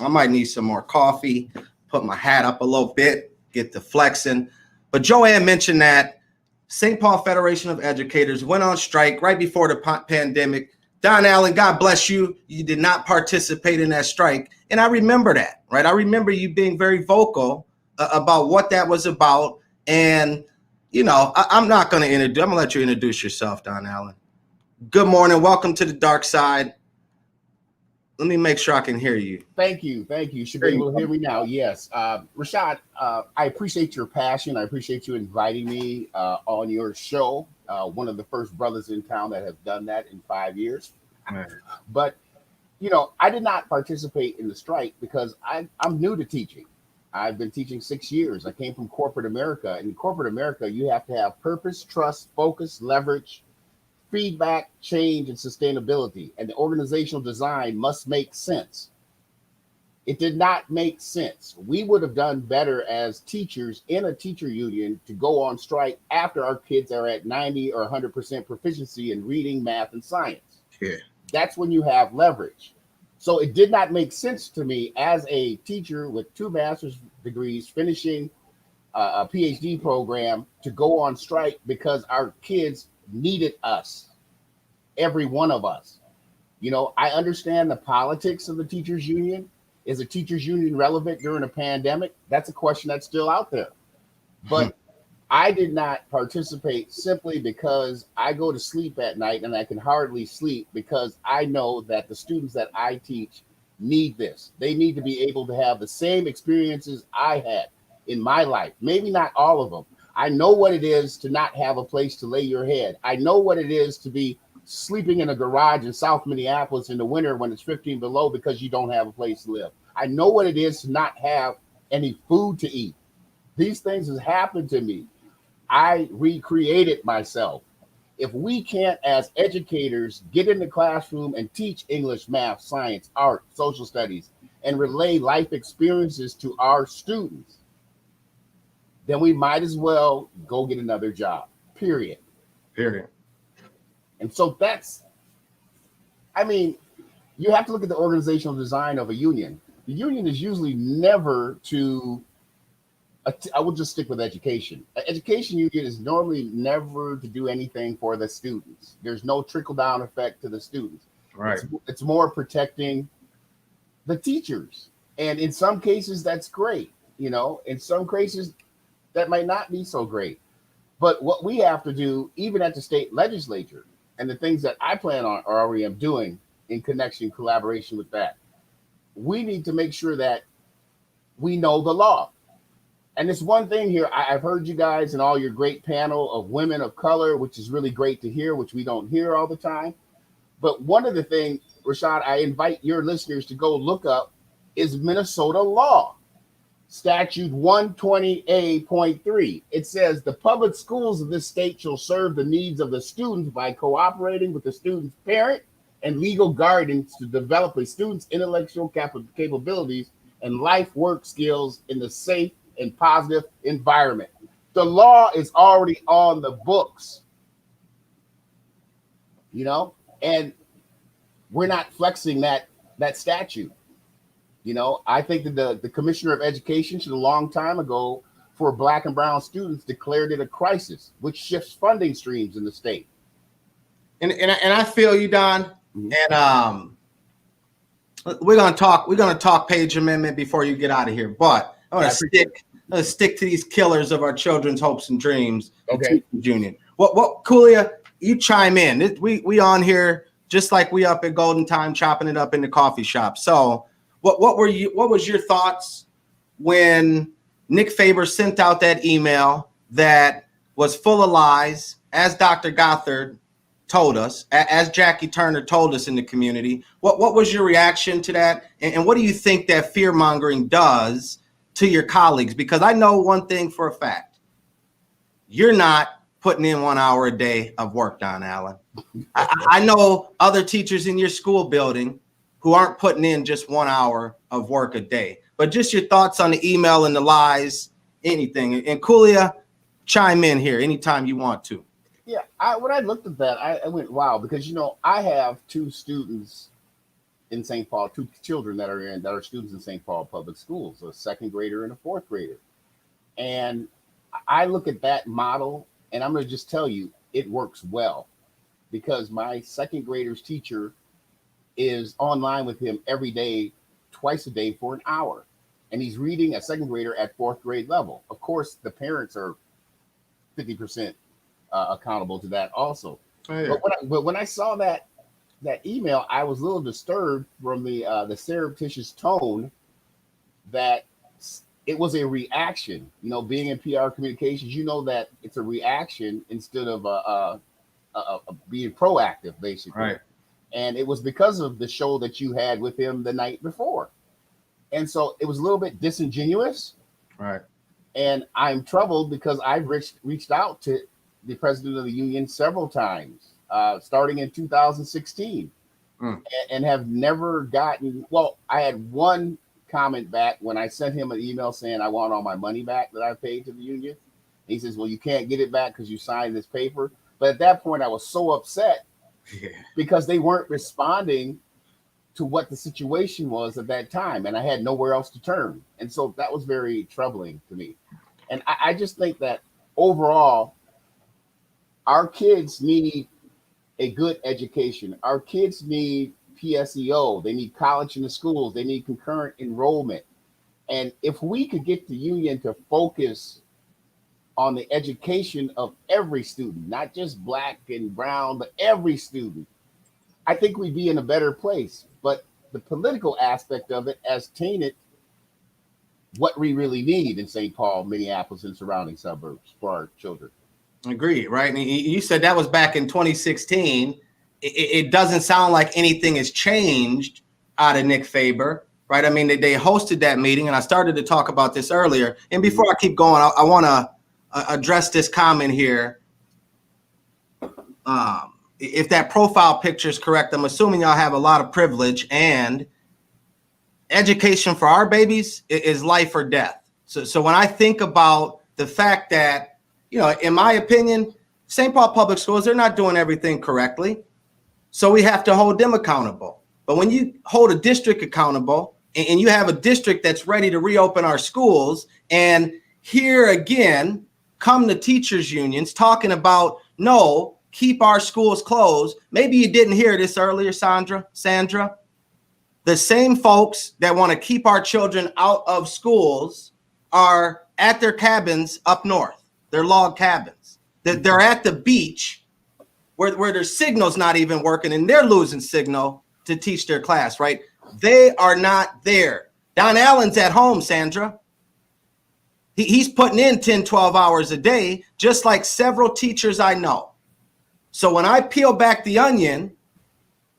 I might need some more coffee, put my hat up a little bit, get the flexing. But Joanne mentioned that St. Paul Federation of Educators went on strike right before the pandemic. Don Allen, God bless you. You did not participate in that strike. And I remember that, right? I remember you being very vocal about what that was about. And, you know, I'm not going to introduce, I'm going to let you introduce yourself, Don Allen. Good morning. Welcome to the dark side. Let me make sure I can hear you. Thank you. Thank you. You should be able to hear me now. Yes. Rashad, I appreciate your passion. I appreciate you inviting me on your show. One of the first brothers in town that have done that in 5 years. Right. But, you know, I did not participate in the strike because I'm new to teaching. I've been teaching 6 years. I came from corporate America. In corporate America, you have to have purpose, trust, focus, leverage, feedback, change, and sustainability. And the organizational design must make sense. It did not make sense. We would have done better as teachers in a teacher union to go on strike after our kids are at 90 or 100% proficiency in reading, math, and science. Yeah. That's when you have leverage. So it did not make sense to me as a teacher with 2 master's degrees finishing a PhD program to go on strike because our kids needed us, every one of us. You know, I understand the politics of the teachers union. Is a teachers union relevant during a pandemic? That's a question that's still out there. But I did not participate simply because I go to sleep at night and I can hardly sleep because I know that the students that I teach need this. They need to be able to have the same experiences I had in my life. Maybe not all of them. I know what it is to not have a place to lay your head. I know what it is to be sleeping in a garage in South Minneapolis in the winter when it's 15 below because you don't have a place to live. I know what it is to not have any food to eat. These things have happened to me. I recreated myself. If we can't, as educators, get in the classroom and teach English, math, science, art, social studies, and relay life experiences to our students, then we might as well go get another job, period. And so that's, I mean, you have to look at the organizational design of a union. The union is usually never to, I will just stick with education. An education union is normally never to do anything for the students. There's no trickle down effect to the students. Right. It's more protecting the teachers. And in some cases, that's great. You know, in some cases, that might not be so great. But what we have to do, even at the state legislature, and the things that I plan on or already am doing in connection, collaboration with that, we need to make sure that we know the law. And it's one thing here, I've heard you guys and all your great panel of women of color, which is really great to hear, which we don't hear all the time. But one of the things, Rashad, I invite your listeners to go look up is Minnesota law. Statute 120A.3. It says the public schools of this state shall serve the needs of the students by cooperating with the student's parent and legal guardians to develop a student's intellectual capabilities and life work skills in the safe and positive environment. The law is already on the books, you know, and we're not flexing that statute. You know, I think that the Commissioner of Education should a long time ago for Black and brown students declared it a crisis, which shifts funding streams in the state. And I feel you, Don. Mm-hmm. And we're gonna talk page amendment before you get out of here. But I'm gonna stick to these killers of our children's hopes and dreams. Okay. Union. What Kulia, you chime in. We on here just like we up at Golden Time chopping it up in the coffee shop. So what was your thoughts when Nick Faber sent out that email that was full of lies, as Dr. Gothard told us, as Jackie Turner told us in the community? What was your reaction to that? And what do you think that fear mongering does to your colleagues? Because I know one thing for a fact. You're not putting in 1 hour a day of work, Don Allen. I know other teachers in your school building who aren't putting in just 1 hour of work a day. But just your thoughts on the email and the lies, anything. And Kulia, chime in here anytime you want to. Yeah, when I looked at that, I went, wow, because, you know, I have 2 students in St. Paul, two children that are students in St. Paul public schools, a second grader and a fourth grader. And I look at that model, and I'm going to just tell you, it works well, because my second grader's teacher is online with him every day, twice a day for an hour. And he's reading a second grader at fourth grade level. Of course, the parents are 50% accountable to that also. Oh, yeah. But when I saw that email, I was a little disturbed from the surreptitious tone that it was a reaction. You know, being in PR communications, you know that it's a reaction instead of being proactive, basically. Right. And it was because of the show that you had with him the night before. And so it was a little bit disingenuous. Right. And I'm troubled because I've reached out to the president of the union several times, starting in 2016, and have never gotten, well, I had one comment back when I sent him an email saying I want all my money back that I paid to the union. He says, well, you can't get it back because you signed this paper. But at that point, I was so upset because they weren't responding to what the situation was at that time, and I had nowhere else to turn. And so that was very troubling to me. And I just think that overall, our kids need a good education. Our kids need PSEO. They need college in the schools. They need concurrent enrollment. And if we could get the union to focus on the education of every student, not just black and brown, but every student, I think we'd be in a better place. But the political aspect of it has tainted what we really need in St. Paul, Minneapolis, and surrounding suburbs for our children. Agreed, right? And you said that was back in 2016. It doesn't sound like anything has changed out of Nick Faber, right? I mean, they hosted that meeting, and I started to talk about this earlier. And before I keep going, I want to address this comment here. If that profile picture is correct, I'm assuming y'all have a lot of privilege, and education for our babies is life or death. So when I think about the fact that, you know, in my opinion, St. Paul Public Schools, they're not doing everything correctly. So we have to hold them accountable. But when you hold a district accountable and you have a district that's ready to reopen our schools, and here again come the teachers unions talking about, no, keep our schools closed. Maybe you didn't hear this earlier, Sandra. The same folks that want to keep our children out of schools are at their cabins up north, their log cabins. They're at the beach where their signal's not even working, and they're losing signal to teach their class, right? They are not there. Don Allen's at home, Sandra. He's putting in 10, 12 hours a day, just like several teachers I know. So when I peel back the onion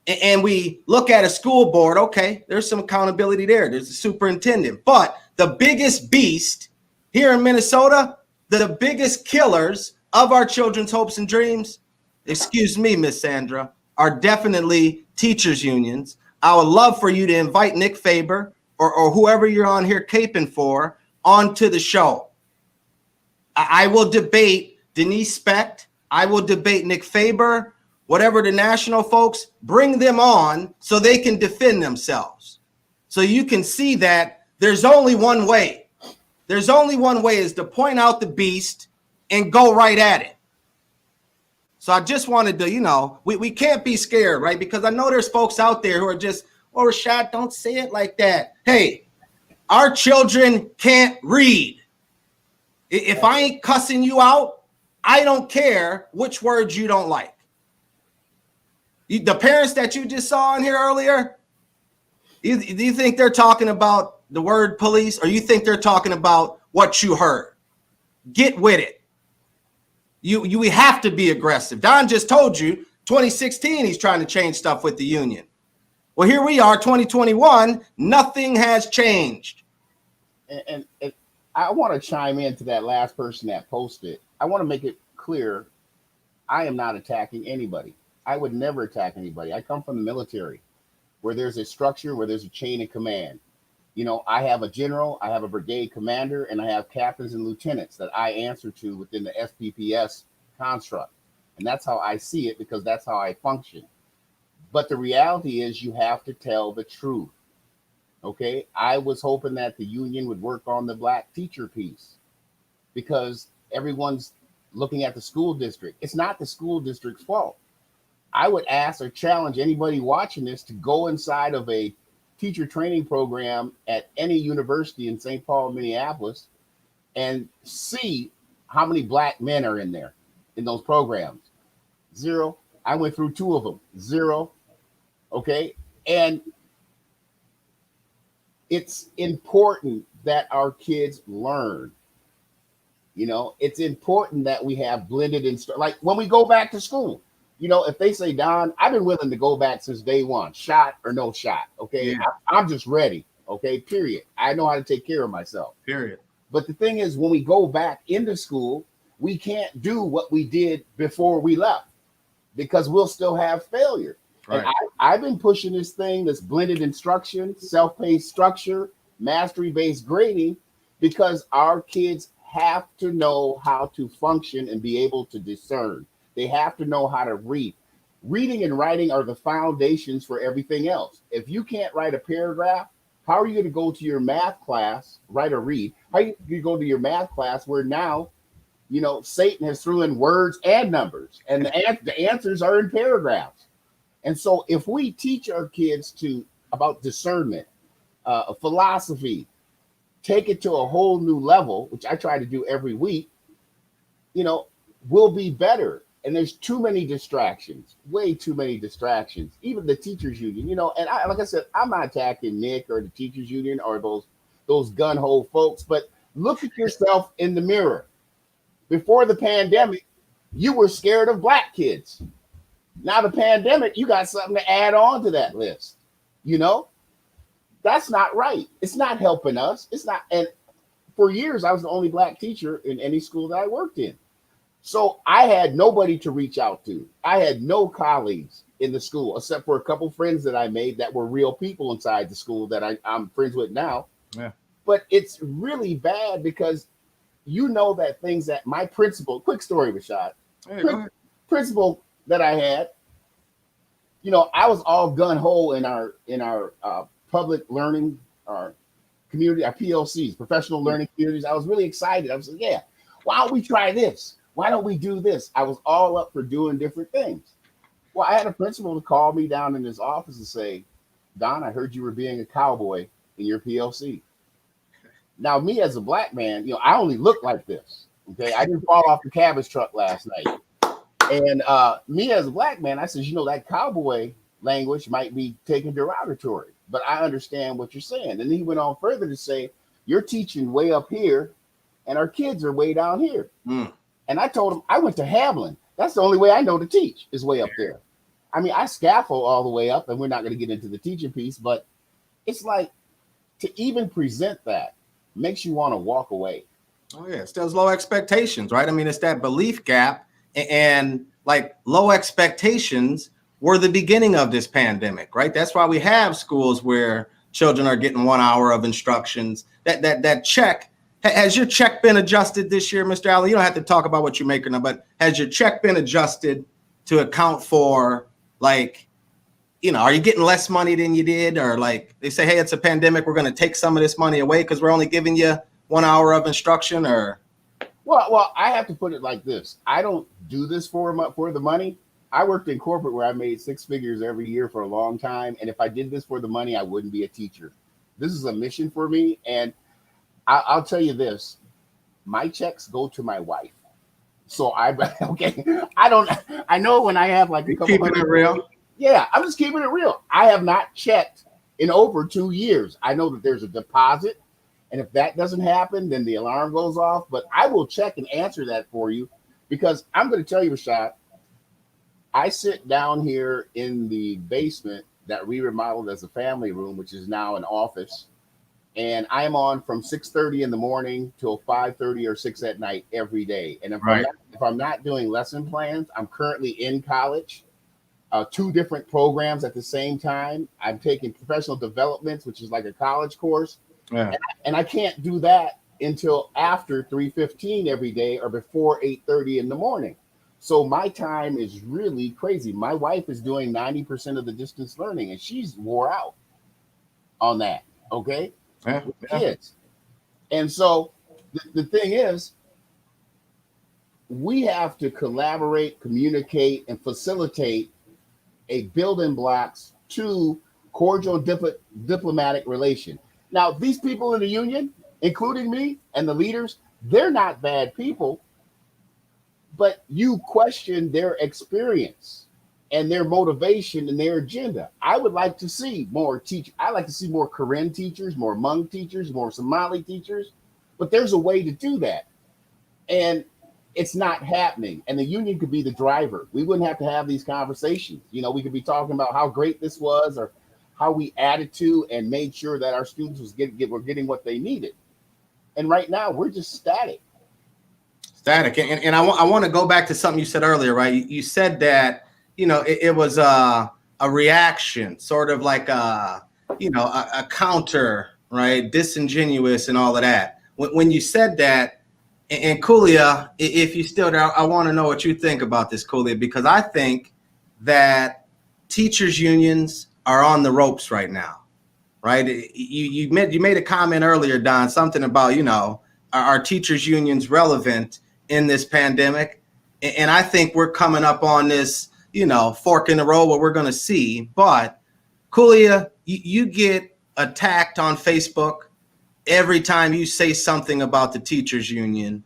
and we look at a school board, okay, there's some accountability there. There's a superintendent. But the biggest beast here in Minnesota, the biggest killers of our children's hopes and dreams, excuse me, Miss Sandra, are definitely teachers unions. I would love for you to invite Nick Faber or whoever you're on here caping for onto the show. I will debate Denise Specht. I will debate Nick Faber, whatever the national folks, bring them on so they can defend themselves. So you can see that there's only one way. There's only one way, is to point out the beast and go right at it. So I just wanted to, you know, we can't be scared, right? Because I know there's folks out there who are just, oh, Rashad, don't say it like that. Hey, our children can't read. If I ain't cussing you out, I don't care which words you don't like. The parents that you just saw in here earlier, do you think they're talking about the word police, or you think they're talking about what you heard? Get with it. We have to be aggressive. Don just told you 2016 he's trying to change stuff with the union. Well, here we are, 2021, nothing has changed. And I want to chime into that last person that posted. I want to make it clear, I am not attacking anybody. I would never attack anybody. I come from the military, where there's a structure, where there's a chain of command. You know, I have a general, I have a brigade commander, and I have captains and lieutenants that I answer to within the SPPS construct. And that's how I see it, because that's how I function. But the reality is you have to tell the truth. Okay. I was hoping that the union would work on the black teacher piece because everyone's looking at the school district. It's not the school district's fault. I would ask or challenge anybody watching this to go inside of a teacher training program at any university in St. Paul, Minneapolis, and see how many black men are in there in those programs. Zero. I went through 2 of them. Zero. Okay. And it's important that our kids learn. You know, it's important that we have blended like when we go back to school. You know, if they say, Don, I've been willing to go back since day one, shot or no shot. Okay. Yeah. I'm just ready. Okay. Period. I know how to take care of myself. Period. But the thing is, when we go back into school, we can't do what we did before we left because we'll still have failure. Right. And I've been pushing this thing, this blended instruction, self-paced structure, mastery-based grading, because our kids have to know how to function and be able to discern. They have to know how to read. Reading and writing are the foundations for everything else. If you can't write a paragraph, how are you going to go to your math class, write or read? How are you going to go to your math class where now, you know, Satan has threw in words and numbers and the answers are in paragraphs. And so if we teach our kids about discernment, philosophy, take it to a whole new level, which I try to do every week, you know, we'll be better. And there's too many distractions, way too many distractions, even the teachers union, you know, and like I said, I'm not attacking Nick or the teachers union or those gun-ho folks, but look at yourself in the mirror. Before the pandemic, you were scared of black kids. Now the pandemic, you got something to add on to that list. You know, that's not right. It's not helping us. It's not. And for years, I was the only black teacher in any school that I worked in. So I had nobody to reach out to. I had no colleagues in the school, except for a couple friends that I made that were real people inside the school that I'm friends with now. Yeah. But it's really bad because you know that things that my principal, quick story, Rashad, principal that I had, you know, I was all gun-ho in our public learning, our community, our PLCs, professional learning communities. I was really excited. I was like, yeah, why don't we try this? Why don't we do this? I was all up for doing different things. Well, I had a principal to call me down in his office and say, Don, I heard you were being a cowboy in your PLC. Now, me as a black man, you know, I only look like this. Okay. I didn't fall off the cabbage truck last night. And me as a black man, I said, you know, that cowboy language might be taken derogatory, but I understand what you're saying. And then he went on further to say, you're teaching way up here and our kids are way down here. And I told him I went to Hamlin. That's the only way I know to teach is way up there. I mean, I scaffold all the way up, and we're not going to get into the teaching piece, but it's like to even present that makes you want to walk away. Oh, yeah. It's those low expectations, right? I mean, it's that belief gap. And like low expectations were the beginning of this pandemic, right? That's why we have schools where children are getting 1 hour of instructions. That check. Has your check been adjusted this year, Mr. Allen? You don't have to talk about what you're making, but has your check been adjusted to account for, like, you know, are you getting less money than you did? Or like they say, hey, it's a pandemic, we're going to take some of this money away because we're only giving you 1 hour of instruction? Or well, I have to put it like this. I don't do this for the money. I worked in corporate where I made 6 figures every year for a long time. And if I did this for the money, I wouldn't be a teacher. This is a mission for me. And I'll tell you this, my checks go to my wife. So I know when I have like a couple keeping it real. Yeah, I'm just keeping it real. I have not checked in over 2 years. I know that there's a deposit. And if that doesn't happen, then the alarm goes off. But I will check and answer that for you because I'm going to tell you, Rashad, I sit down here in the basement that we remodeled as a family room, which is now an office. And I'm on from 6:30 in the morning till 5:30 or 6 at night every day. And if I'm not doing lesson plans, I'm currently in college, 2 different programs at the same time. I'm taking professional developments, which is like a college course. Yeah. And I can't do that until after 3:15 every day or before 8:30 in the morning. So my time is really crazy. My wife is doing 90% of the distance learning, and she's wore out on that. Okay, with kids. And so the thing is, we have to collaborate, communicate, and facilitate a building blocks to cordial diplomatic relation. Now, these people in the union, including me and the leaders, they're not bad people, but you question their experience and their motivation and their agenda. I would like to see more I like to see more Karen teachers, more Hmong teachers, more Somali teachers, but there's a way to do that. And it's not happening. And the union could be the driver. We wouldn't have to have these conversations. You know, we could be talking about how great this was, or how we added to and made sure that our students were getting what they needed. And right now we're just static. And I want to go back to something you said earlier, right? You said that, you know, it was a reaction, sort of like a counter, right? Disingenuous and all of that. When you said that, and Kulia, if you still there, I want to know what you think about this, Kulia, because I think that teachers unions are on the ropes right now, right? You made a comment earlier, Don, something about, you know, are teachers unions relevant in this pandemic? And I think we're coming up on this, you know, fork in the road where we're going to see. But Kulia, you get attacked on Facebook every time you say something about the teachers union.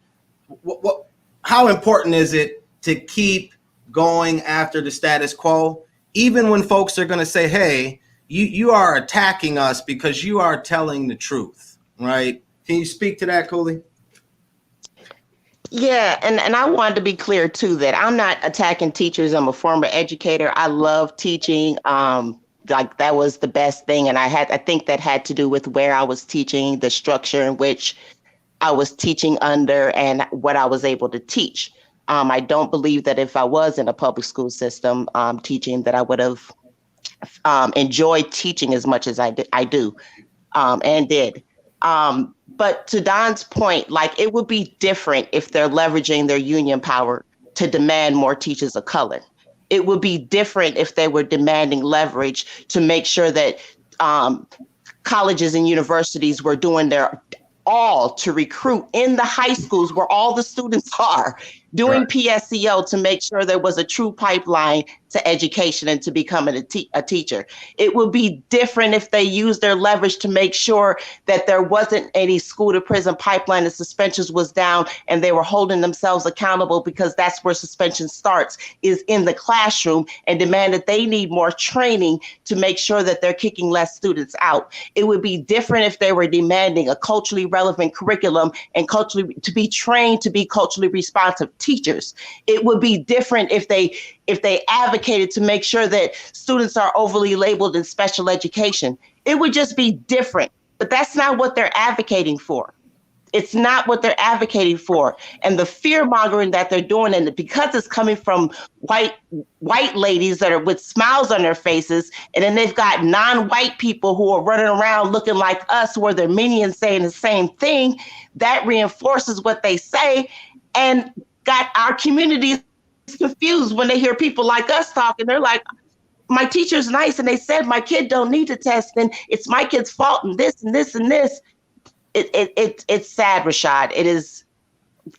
How important is it to keep going after the status quo, even when folks are going to say, hey, you are attacking us because you are telling the truth, right? Can you speak to that, Cooley? Yeah, and I wanted to be clear too that I'm not attacking teachers. I'm a former educator. I love teaching. Like that was the best thing. And I think that had to do with where I was teaching, the structure in which I was teaching under, and what I was able to teach. I don't believe that if I was in a public school system teaching, that I would have enjoyed teaching as much as I do and did. But to Don's point, like it would be different if they're leveraging their union power to demand more teachers of color. It would be different if they were demanding leverage to make sure that colleges and universities were doing their all to recruit in the high schools where all the students are, doing right. PSEO to make sure there was a true pipeline to education and to becoming a teacher. It would be different if they used their leverage to make sure that there wasn't any school to prison pipeline, the suspensions was down, and they were holding themselves accountable, because that's where suspension starts, is in the classroom, and demand that they need more training to make sure that they're kicking less students out. It would be different if they were demanding a culturally relevant curriculum and to be trained to be culturally responsive teachers. It would be different if they advocated to make sure that students are overly labeled in special education. It would just be different, but that's not what they're advocating for. It's not what they're advocating for. And the fear mongering that they're doing, and because it's coming from white ladies that are with smiles on their faces, and then they've got non-white people who are running around looking like us, who are their minions saying the same thing, that reinforces what they say, and got our communities confused when they hear people like us talking. They're like, my teacher's nice, and they said my kid don't need to test, and it's my kid's fault, and this and this and this. It's sad, Rashad.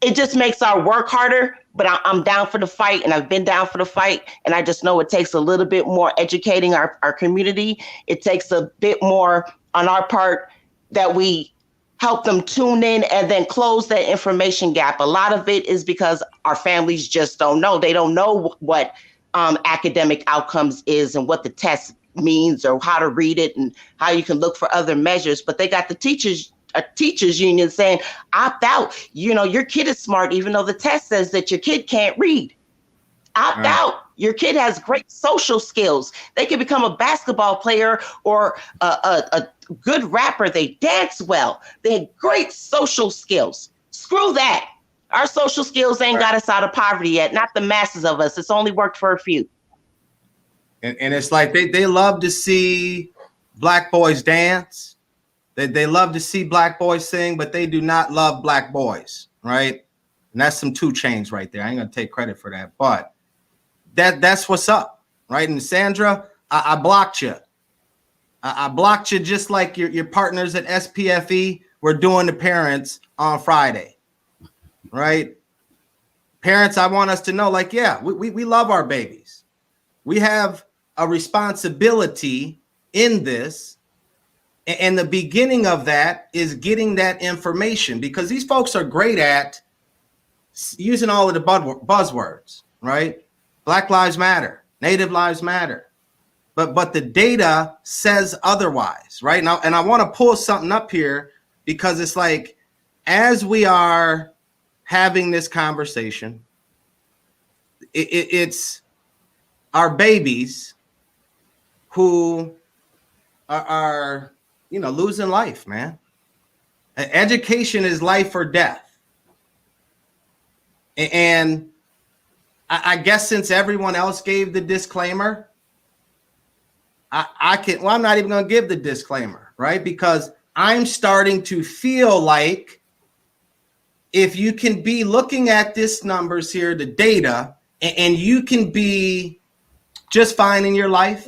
It just makes our work harder, but I'm down for the fight, and I've been down for the fight, and I just know it takes a little bit more educating our community. It takes a bit more on our part that we help them tune in and then close that information gap. A lot of it is because our families just don't know. They don't know what academic outcomes is and what the test means, or how to read it and how you can look for other measures. But they got the teachers union saying, opt out. You know, your kid is smart, even though the test says that your kid can't read. Opt out. Your kid has great social skills. They can become a basketball player or a good rapper. They dance well. They have great social skills. Screw that. Our social skills ain't got us out of poverty yet. Not the masses of us. It's only worked for a few. And it's like they love to see Black boys dance. They love to see Black boys sing, but they do not love Black boys, right? And that's some 2 Chainz right there. I ain't gonna take credit for that, but that's what's up, right? And Sandra, I blocked you. I blocked you just like your partners at SPFE were doing to parents on Friday, right? Parents, I want us to know, like, yeah, we love our babies. We have a responsibility in this. And the beginning of that is getting that information, because these folks are great at using all of the buzzwords, right? Black Lives Matter, Native Lives Matter. But the data says otherwise, right? Now, and I want to pull something up here, because it's like, as we are having this conversation, it's our babies who are losing life, man. Education is life or death. And I guess since everyone else gave the disclaimer, I'm not even going to give the disclaimer, right? Because I'm starting to feel like, if you can be looking at this numbers here, the data, and you can be just fine in your life,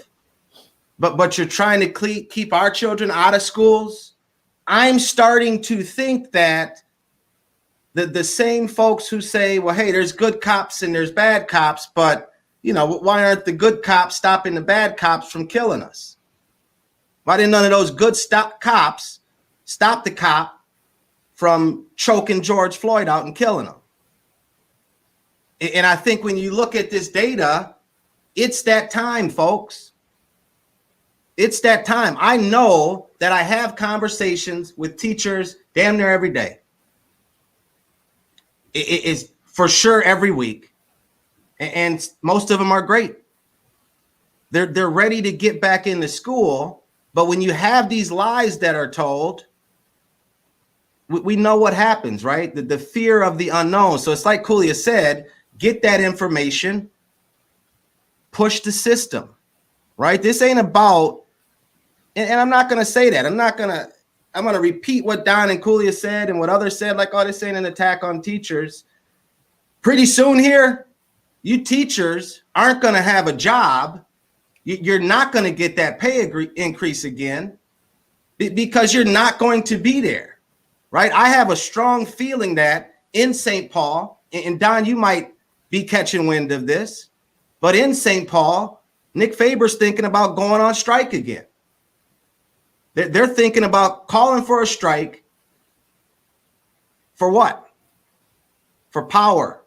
but you're trying to keep our children out of schools, I'm starting to think that the same folks who say, well, hey, there's good cops and there's bad cops, but why aren't the good cops stopping the bad cops from killing us? Why didn't none of those good cops stop the cop from choking George Floyd out and killing him? And I think when you look at this data, it's that time, folks. It's that time. I know that I have conversations with teachers damn near every day. It is for sure every week. And most of them are great. They're ready to get back into school. But when you have these lies that are told, we know what happens, right? The fear of the unknown. So it's like Kulia said, get that information, push the system, right? This ain't about, and I'm not going to say that. I'm going to repeat what Don and Kulia said and what others said, like, oh, this ain't an attack on teachers. Pretty soon here, you teachers aren't going to have a job. You're not going to get that pay increase again, because you're not going to be there, right? I have a strong feeling that in St. Paul, and Don, you might be catching wind of this, but in St. Paul, Nick Faber's thinking about going on strike again. They're thinking about calling for a strike. For what? For power,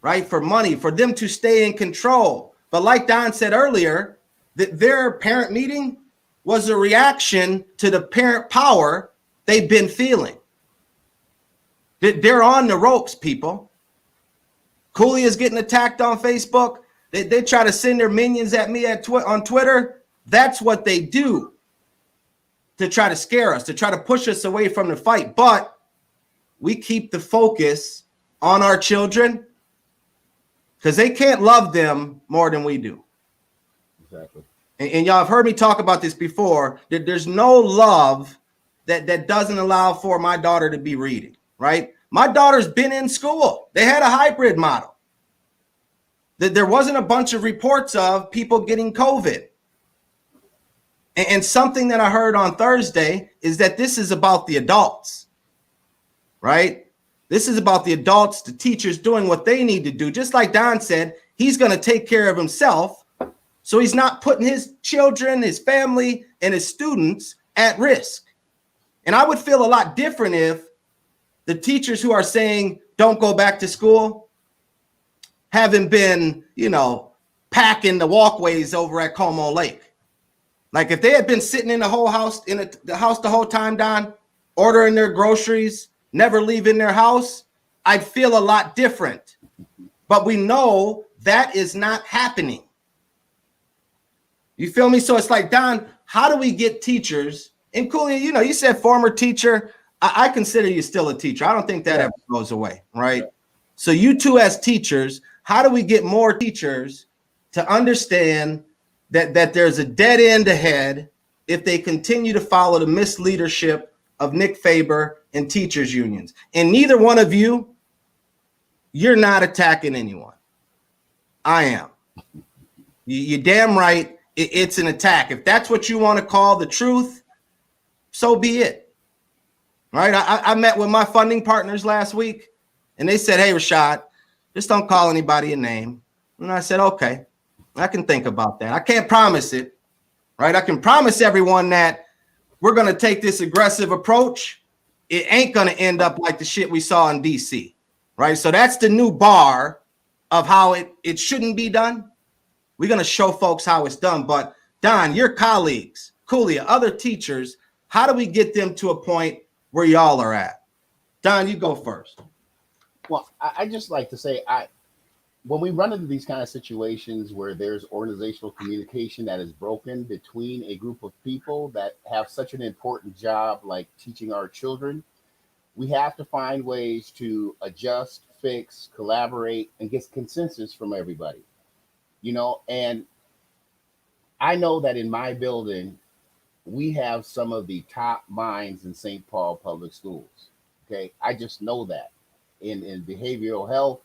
right? For money, for them to stay in control. But like Don said earlier, that their parent meeting was a reaction to the parent power they've been feeling. They're on the ropes, people. Cooley is getting attacked on Facebook. They try to send their minions at me on Twitter. That's what they do, to try to scare us, to try to push us away from the fight. But we keep the focus on our children, because they can't love them more than we do. Exactly. And y'all have heard me talk about this before, that there's no love that doesn't allow for my daughter to be reading, right? My daughter's been in school. They had a hybrid model. There wasn't a bunch of reports of people getting COVID. And something that I heard on Thursday is that this is about the adults, right? This is about the adults, the teachers doing what they need to do. Just like Don said, he's going to take care of himself, so he's not putting his children, his family, and his students at risk. And I would feel a lot different if the teachers who are saying don't go back to school haven't been, packing the walkways over at Como Lake. Like, if they had been sitting in the house the whole time, Don, ordering their groceries, never leaving their house, I'd feel a lot different. But we know that is not happening. You feel me? So it's like, Don, how do we get teachers? And Cooley, you said former teacher. I consider you still a teacher. I don't think that ever goes away, right? So you two as teachers, how do we get more teachers to understand that there's a dead end ahead if they continue to follow the misleadership of Nick Faber and teachers unions? And neither one of you you're not attacking anyone. I am. You're damn right. It's an attack. If that's what you want to call the truth, so be it. Right? I met with my funding partners last week, and they said, hey, Rashad, just don't call anybody a name. And I said, okay, I can think about that. I can't promise it. Right? I can promise everyone that we're going to take this aggressive approach. It ain't going to end up like the shit we saw in DC. Right? So that's the new bar of how it shouldn't be done. We're going to show folks how it's done. But Don, your colleagues, Kulia, other teachers, how do we get them to a point where y'all are at? Don, you go first. Well, I just like to say, when we run into these kind of situations where there's organizational communication that is broken between a group of people that have such an important job like teaching our children, we have to find ways to adjust, fix, collaborate, and get consensus from everybody. And I know that in my building, we have some of the top minds in St. Paul Public Schools. Okay, I just know that in behavioral health,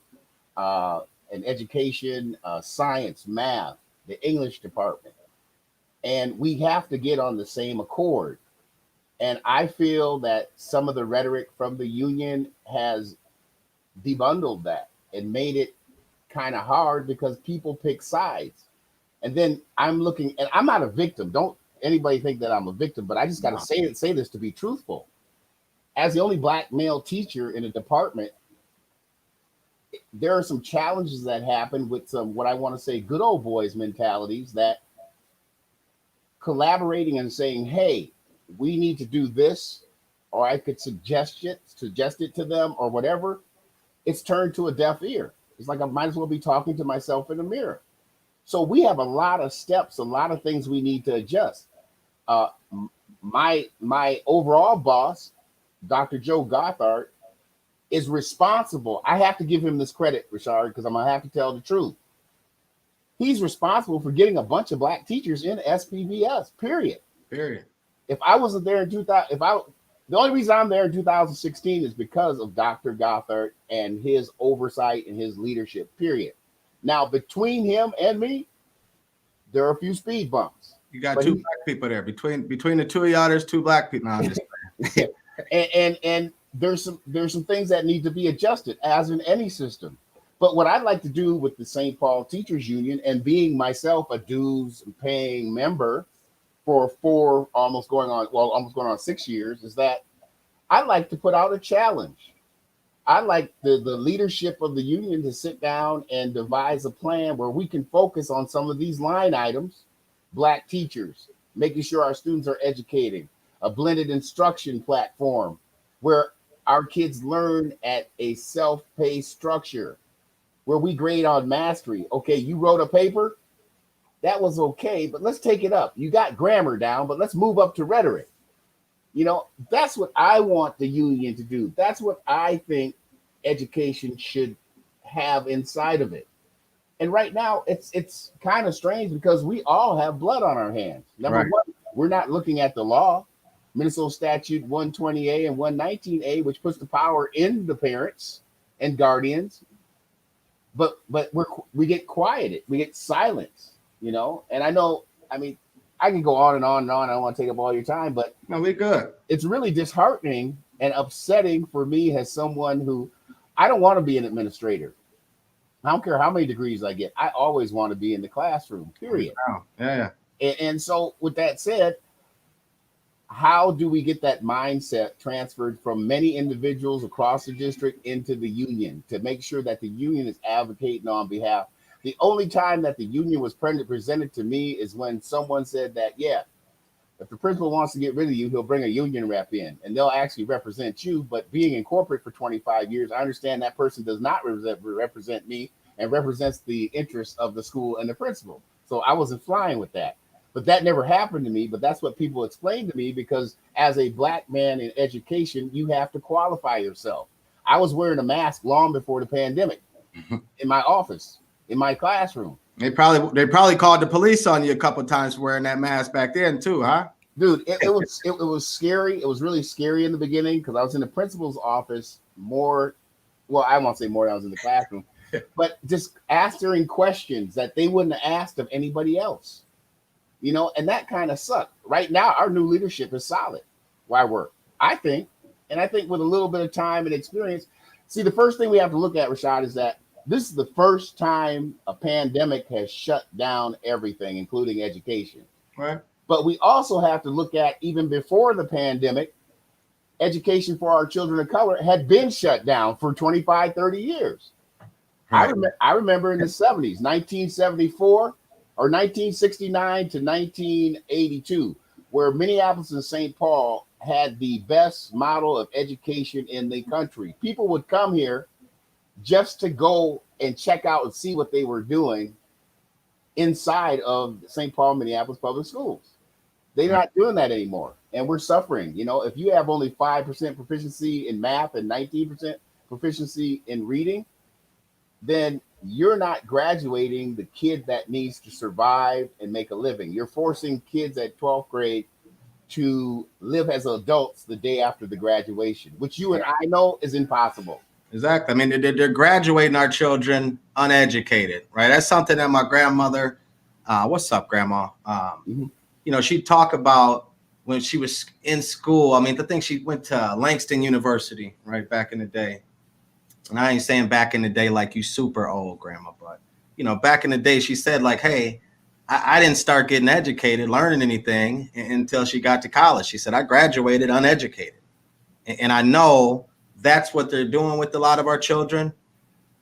and education, science, math, the English department. And we have to get on the same accord. And I feel that some of the rhetoric from the union has debundled that and made it kind of hard because people pick sides. And then I'm looking, and I'm not a victim. Don't anybody think that I'm a victim, but I just got to say this to be truthful. As the only Black male teacher in a department, there are some challenges that happen with some, what I want to say, good old boys mentalities, that collaborating and saying, hey, we need to do this, or I could suggest it to them or whatever, it's turned to a deaf ear. It's like I might as well be talking to myself in the mirror. So we have a lot of steps, a lot of things we need to adjust. My overall boss, Dr. Joe Gothard, is responsible. I have to give him this credit, Rashad, because I'm gonna have to tell the truth. He's responsible for getting a bunch of Black teachers in SPVS, period. If I wasn't there in 2000, the only reason I'm there in 2016 is because of Dr. Gothard and his oversight and his leadership, period. Now, between him and me, there are a few speed bumps. You got two Black people there. Between the two of y'all, there's two Black people. No, I'm just and there's some things that need to be adjusted, as in any system. But what I'd like to do with the St. Paul Teachers Union, and being myself a dues paying member for almost going on 6 years, is that I'd like to put out a challenge. I'd like the leadership of the union to sit down and devise a plan where we can focus on some of these line items: Black teachers, making sure our students are educated, a blended instruction platform where our kids learn at a self-paced structure, where we grade on mastery. Okay, you wrote a paper, that was okay, but let's take it up. You got grammar down, but let's move up to rhetoric. That's what I want the union to do. That's what I think education should have inside of it. And right now, it's kind of strange because we all have blood on our hands. Number one, we're not looking at the law. Minnesota Statute 120A and 119A, which puts the power in the parents and guardians. But we get quieted, we get silenced, And I know, I can go on and on and on. I don't want to take up all your time, but no, we're good. It's really disheartening and upsetting for me as someone who, I don't want to be an administrator. I don't care how many degrees I get. I always want to be in the classroom, period. Yeah. And so with that said, how do we get that mindset transferred from many individuals across the district into the union to make sure that the union is advocating on behalf? The only time that the union was presented to me is when someone said that, yeah, if the principal wants to get rid of you, he'll bring a union rep in and they'll actually represent you. But being in corporate for 25 years, I understand that person does not represent me and represents the interests of the school and the principal. So I wasn't flying with that. But that never happened to me. But that's what people explained to me, because as a Black man in education, you have to qualify yourself. I was wearing a mask long before the pandemic in my office, in my classroom. They probably called the police on you a couple of times wearing that mask back then too, huh? Dude, it was scary. It was really scary in the beginning because I was in the principal's office more well, I won't say more than I was in the classroom, but just answering questions that they wouldn't have asked of anybody else, you know, and that kind of sucked. Right now, our new leadership is solid. Why work? I think with a little bit of time and experience, see, the first thing we have to look at, Rashad, is that this is the first time a pandemic has shut down everything, including education. Right. But we also have to look at, even before the pandemic, education for our children of color had been shut down for 25, 30 years. Right. I remember in the 70s, 1974 or 1969 to 1982, where Minneapolis and St. Paul had the best model of education in the country. People would come here just to go and check out and see what they were doing inside of St. Paul, Minneapolis public schools. They're not doing that anymore. And we're suffering. You know, if you have only 5% proficiency in math and 19% proficiency in reading, then you're not graduating the kid that needs to survive and make a living. You're forcing kids at 12th grade to live as adults the day after the graduation, which you and I know is impossible. Exactly. I mean, they're graduating our children uneducated, right? That's something that my grandmother, what's up, Grandma? You know, she'd talk about when she was in school. I mean, I think she went to Langston University, right, back in the day. And I ain't saying back in the day like you super old, Grandma, but, you know, back in the day, she said like, hey, I didn't start getting educated, learning anything until she got to college. She said, I graduated uneducated. And I know that's what they're doing with a lot of our children.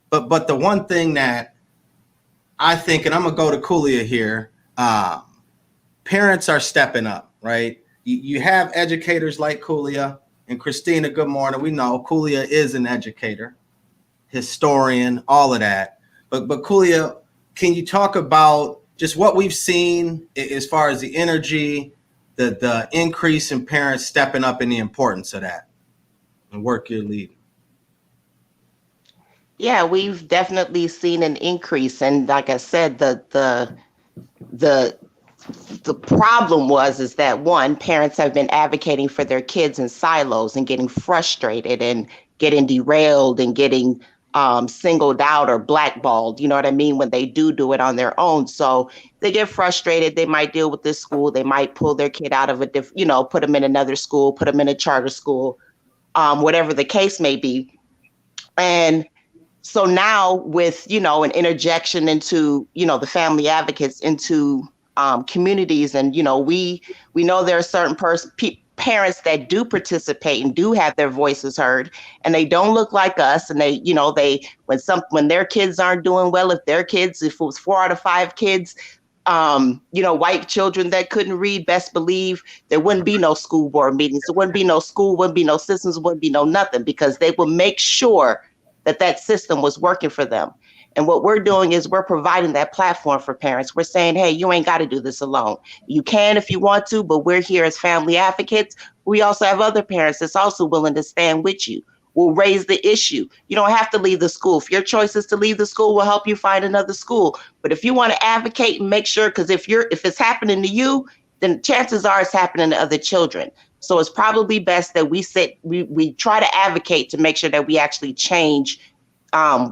But the one thing that I think, and I'm going to go to Kulia here, parents are stepping up, right? You have educators like Kulia and Christina. Good morning. We know Kulia is an educator, historian, all of that. But Kulia, can you talk about just what we've seen as far as the energy, the increase in parents stepping up and the importance of that and work you're leading? Yeah, we've definitely seen an increase. And like I said, the problem is that one, parents have been advocating for their kids in silos and getting frustrated and getting derailed and getting singled out or blackballed, you know what I mean, when they do it on their own. So they get frustrated. They might deal with this school. They might pull their kid out of put them in another school, put them in a charter school, whatever the case may be. And so now with, an interjection into, the family advocates into communities. And, we know there are certain parents that do participate and do have their voices heard, and they don't look like us. And they, when their kids aren't doing well, if it was 4 out of 5 kids, white children that couldn't read, best believe there wouldn't be no school board meetings. There wouldn't be no school, wouldn't be no systems, wouldn't be no nothing, because they would make sure that system was working for them. And what we're doing is we're providing that platform for parents. We're saying, hey, you ain't got to do this alone. You can if you want to, but we're here as family advocates. We also have other parents that's also willing to stand with you. We'll raise the issue. You don't have to leave the school. If your choice is to leave the school, we'll help you find another school. But if you want to advocate and make sure, because if it's happening to you, then chances are it's happening to other children. So it's probably best that we try to advocate to make sure that we actually change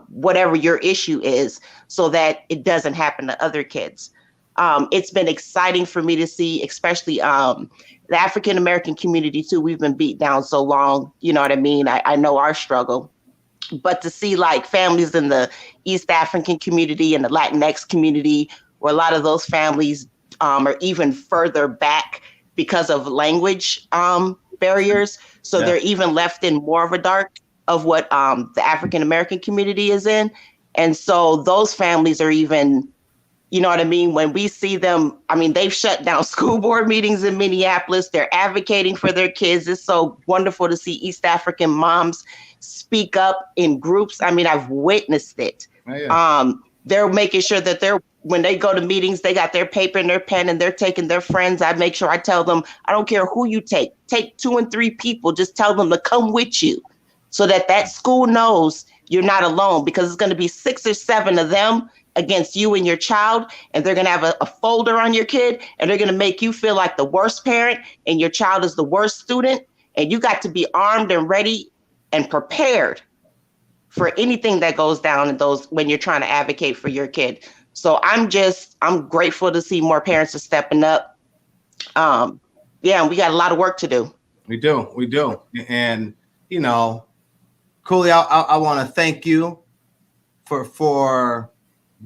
whatever your issue is, so that it doesn't happen to other kids. It's been exciting for me to see, especially the African American community too. We've been beat down so long, you know what I mean? I know our struggle, but to see like families in the East African community and the Latinx community, where a lot of those families are even further back because of language barriers. So they're even left in more of a dark of what the African American community is in. And so those families are even, you know what I mean? When we see them, I mean, they've shut down school board meetings in Minneapolis. They're advocating for their kids. It's so wonderful to see East African moms speak up in groups. I mean, I've witnessed it. Oh, yeah. They're making sure that when they go to meetings, they got their paper and their pen and they're taking their friends. I make sure I tell them, I don't care who you take 2 and 3 people, just tell them to come with you, so that school knows you're not alone, because it's going to be 6 or 7 of them against you and your child. And they're going to have a folder on your kid, and they're going to make you feel like the worst parent and your child is the worst student. And you got to be armed and ready and prepared for anything that goes down in those when you're trying to advocate for your kid. So I'm grateful to see more parents are stepping up. Yeah, we got a lot of work to do. We do. And, you know, Cooley, I want to thank you for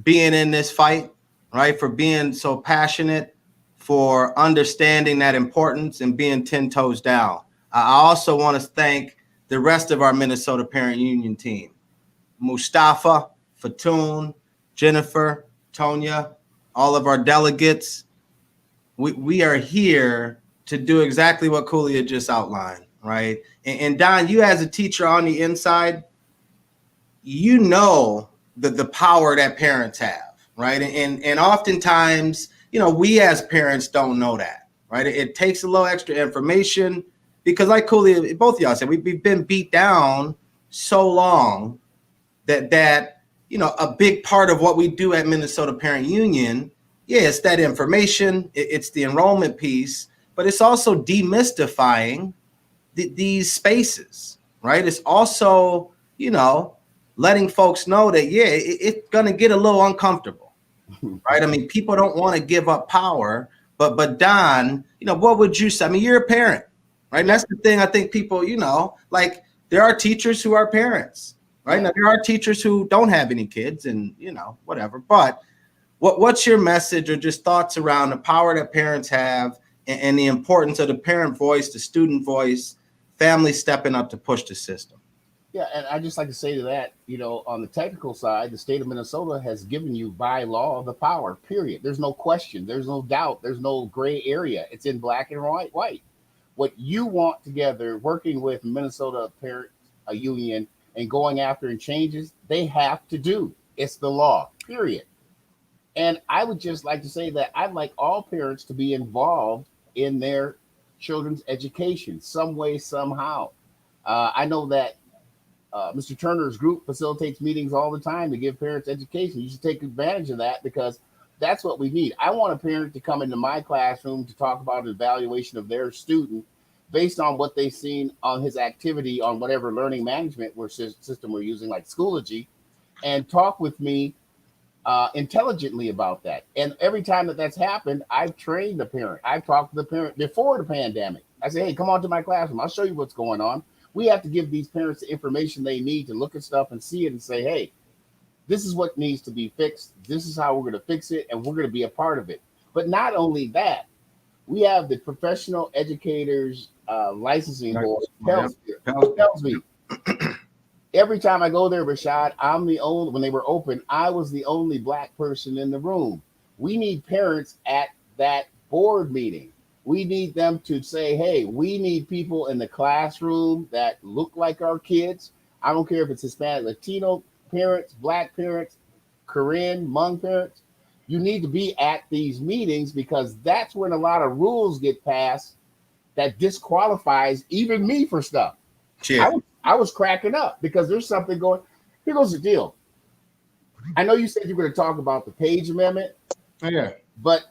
being in this fight, right? For being so passionate, for understanding that importance and being 10 toes down. I also want to thank the rest of our Minnesota Parent Union team, Mustafa, Fatoon, Jennifer, Tonya, all of our delegates. We are here to do exactly what Cooley had just outlined, right? And Don, you as a teacher on the inside, you know the power that parents have, right? And oftentimes, you know, we as parents don't know that, right? It takes a little extra information because, like Cooley, both of y'all said, we've been beat down so long that you know, a big part of what we do at Minnesota Parent Union, yeah, it's that information, it's the enrollment piece, but it's also demystifying these spaces, right? It's also, you know, letting folks know that, yeah, it's going to get a little uncomfortable, right? I mean, people don't want to give up power, but Don, you know, what would you say? I mean, you're a parent, right? And that's the thing I think people, you know, like there are teachers who are parents, right? Now, there are teachers who don't have any kids and, you know, whatever, but what's your message or just thoughts around the power that parents have and the importance of the parent voice, the student voice, family stepping up to push the system? Yeah, and I just like to say to that, you know, on the technical side, the state of Minnesota has given you by law the power, period. There's no question. There's no doubt. There's no gray area. It's in black and white. What you want together, working with Minnesota Parent Union and going after and changes, they have to do. It's the law, period. And I would just like to say that I'd like all parents to be involved in their children's education some way, somehow. I know that Mr. Turner's group facilitates meetings all the time to give parents education. You should take advantage of that because that's what we need. I want a parent to come into my classroom to talk about an evaluation of their student based on what they've seen on his activity on whatever learning management system we're using, like Schoology, and talk with me intelligently about that. And every time that's happened, I've trained the parent. I've talked to the parent before the pandemic. I say, hey, come on to my classroom. I'll show you what's going on. We have to give these parents the information they need to look at stuff and see it and say, hey, this is what needs to be fixed. This is how we're going to fix it. And we're going to be a part of it. But not only that, we have the professional educators licensing board tells me every time I go there, Rashad, I'm the only, when they were open, I was the only Black person in the room. We need parents at that board meeting. We need them to say, hey, we need people in the classroom that look like our kids. I don't care if it's Hispanic, Latino parents, Black parents, Korean, Hmong parents. You need to be at these meetings because that's when a lot of rules get passed that disqualifies even me for stuff. Yeah. I was cracking up because there's something going. Here goes the deal. I know you said you're going to talk about the Page Amendment. Yeah. But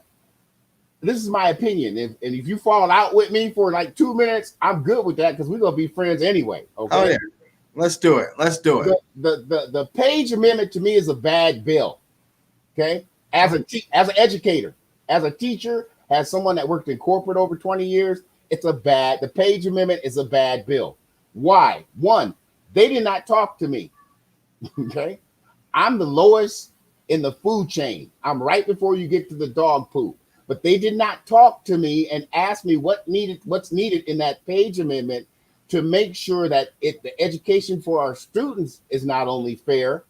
this is my opinion. If you fall out with me for like 2 minutes, I'm good with that because we're going to be friends anyway. Okay. Oh, yeah. Let's do it. The Page Amendment to me is a bad bill. Okay. As an educator, as a teacher, as someone that worked in corporate over 20 years, the Page Amendment is a bad bill. Why? One, they did not talk to me. Okay. I'm the lowest in the food chain. I'm right before you get to the dog poop. But they did not talk to me and ask me what's needed in that Page Amendment to make sure that the education for our students is not only fair,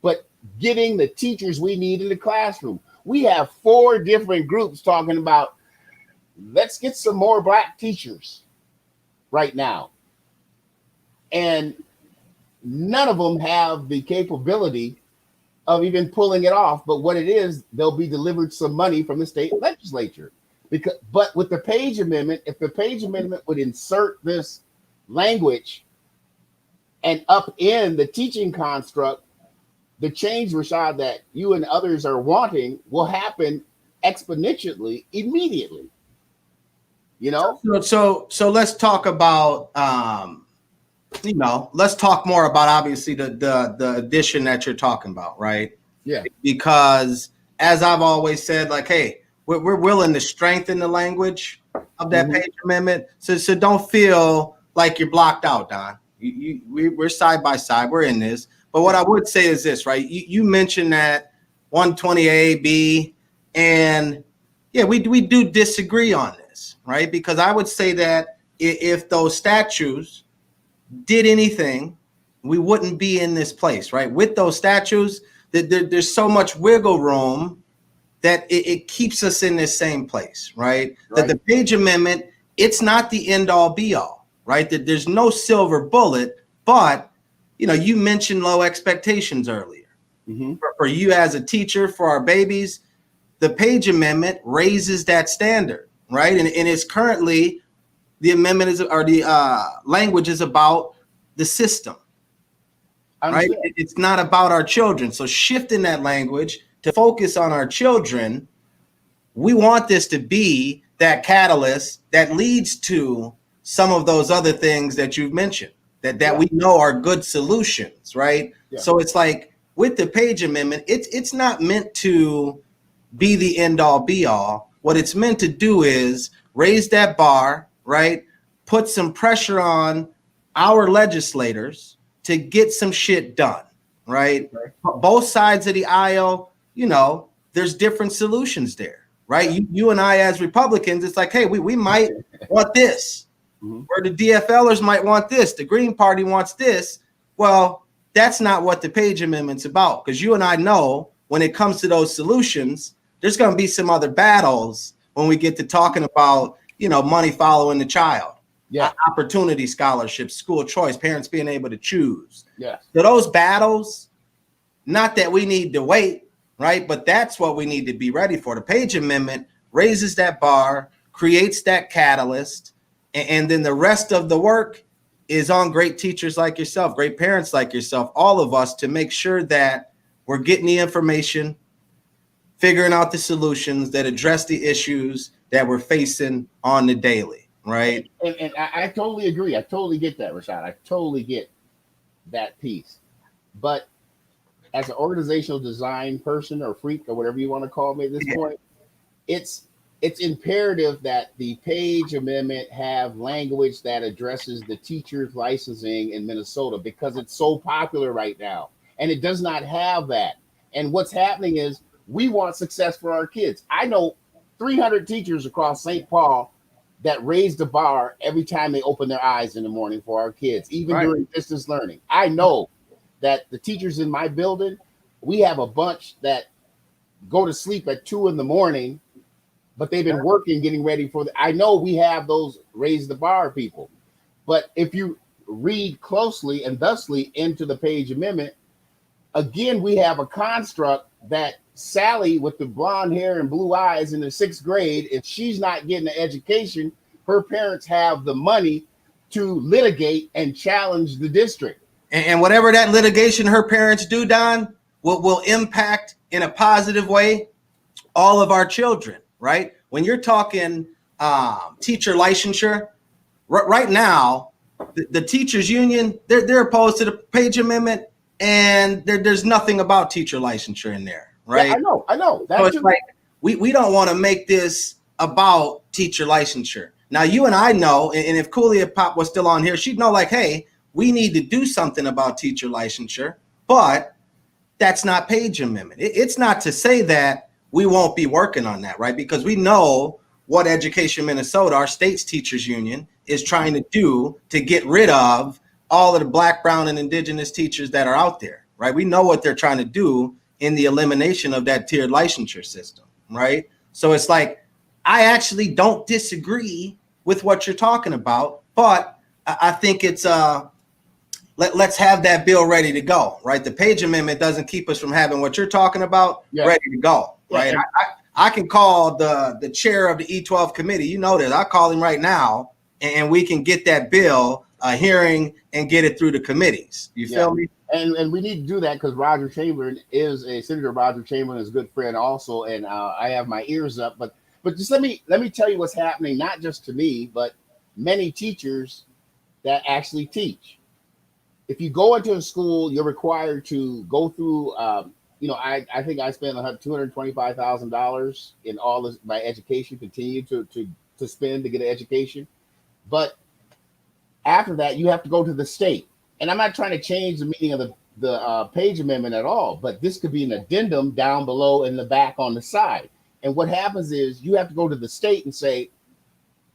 but getting the teachers we need in the classroom. We have 4 different groups talking about, let's get some more Black teachers right now. And none of them have the capability of even pulling it off. But what it is, they'll be delivered some money from the state legislature. But with the Page Amendment, if the Page Amendment would insert this language and upend the teaching construct, the change, Rashad, that you and others are wanting will happen exponentially, immediately. You know? So let's talk about let's talk more about obviously the addition that you're talking about, right? Yeah. Because as I've always said, like, hey, we're willing to strengthen the language of that page amendment. So don't feel like you're blocked out, Don. We're side by side. We're in this. But what I would say is this, right? You mentioned that 120A, B, and yeah, we do disagree on this, right? Because I would say that if those statutes did anything, we wouldn't be in this place, right? With those statutes, there's so much wiggle room that it keeps us in this same place, right? That the Page Amendment, it's not the end all be all, right? That there's no silver bullet, but you mentioned low expectations earlier. For you as a teacher, for our babies, the Page Amendment raises that standard, right? And it's currently the amendment is, or the language is about the system, right? It's not about our children. So shifting that language to focus on our children, we want this to be that catalyst that leads to some of those other things that you've mentioned that we know are good solutions, right? Yeah. So it's like with the Page Amendment, it's not meant to be the end all be all. What it's meant to do is raise that bar, right? Put some pressure on our legislators to get some shit done, right? Both sides of the aisle, there's different solutions there, right? You and I as Republicans, it's like, hey, we might want this, or the DFLers might want this. The Green Party wants this. Well, that's not what the Page Amendment's about, because you and I know when it comes to those solutions, there's going to be some other battles when we get to talking about, money following the child, opportunity scholarships, school choice, parents being able to choose. So those battles, not that we need to wait, right? But that's what we need to be ready for. The Page Amendment raises that bar, creates that catalyst, and then the rest of the work is on great teachers like yourself, great parents like yourself, all of us, to make sure that we're getting the information, figuring out the solutions that address the issues that we're facing on the daily, right? And I totally agree. I totally get that, Rashad. I totally get that piece. But as an organizational design person or freak or whatever you want to call me at this point, it's imperative that the Page Amendment have language that addresses the teachers licensing in Minnesota, because it's so popular right now. And it does not have that. And what's happening is we want success for our kids. I know 300 teachers across St. Paul that raise the bar every time they open their eyes in the morning for our kids, even during distance learning. I know that the teachers in my building, we have a bunch that go to sleep at 2 a.m, but they've been working, getting ready for I know we have those raise the bar people. But if you read closely and thusly into the Page Amendment, again, we have a construct that Sally with the blonde hair and blue eyes in the 6th grade, if she's not getting an education, her parents have the money to litigate and challenge the district. And whatever that litigation her parents do, Don, will impact in a positive way all of our children, right? When you're talking teacher licensure, right now, the teachers union, they're opposed to the Page Amendment, and there's nothing about teacher licensure in there, right? Yeah, I know. So it's like we don't want to make this about teacher licensure. Now, you and I know, and if Cooley Pop was still on here, she'd know, like, hey, we need to do something about teacher licensure, but that's not Page Amendment. It's not to say that we won't be working on that, right? Because we know what Education Minnesota, our state's teachers union, is trying to do to get rid of all of the Black, brown, and indigenous teachers that are out there, right? We know what they're trying to do in the elimination of that tiered licensure system, right? So it's like, I actually don't disagree with what you're talking about, but I think it's let's have that bill ready to go, right? The Page Amendment doesn't keep us from having what you're talking about ready to go, right? Yeah. I can call the chair of the E12 committee. You know this. I'll call him right now, and we can get that bill a hearing and get it through the committees. You feel me? And we need to do that because Roger Chamberlain Senator Roger Chamberlain is a good friend also, and I have my ears up. But just let me tell you what's happening, not just to me, but many teachers that actually teach. if you go into a school, you're required to go through. I think I spent $225,000 in all this, my education, continue to spend to get an education. But after that, you have to go to the state. And I'm not trying to change the meaning of the Page Amendment at all, but this could be an addendum down below in the back on the side. And what happens is you have to go to the state and say,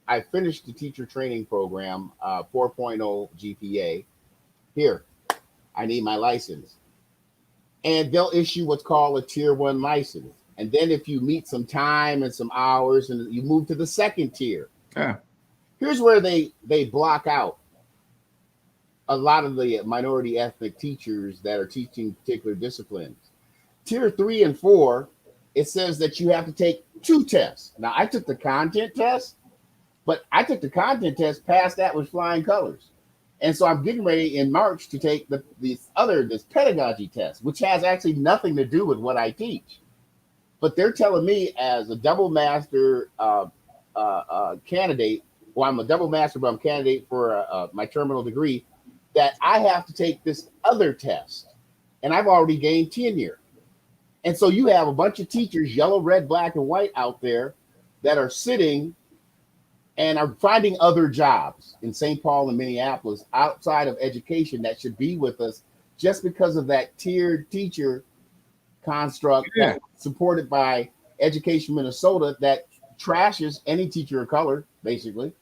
I finished the teacher training program, 4.0 GPA. Here, I need my license. And they'll issue what's called a tier 1 license. And then if you meet some time and some hours and you move to the second tier. Yeah. Here's where they block out a lot of the minority ethnic teachers that are teaching particular disciplines. Tier 3 and 4, it says that you have to take 2 tests. Now, I took the content test, but I took the content test, passed that with flying colors. And so I'm getting ready in March to take this pedagogy test, which has actually nothing to do with what I teach. But they're telling me as a double master candidate, well, I'm a double master, but I'm candidate for my terminal degree, that I have to take this other test. And I've already gained tenure. And so you have a bunch of teachers, yellow, red, black, and white out there that are sitting and are finding other jobs in St. Paul and Minneapolis outside of education that should be with us just because of that tiered teacher construct supported by Education Minnesota that trashes any teacher of color, basically.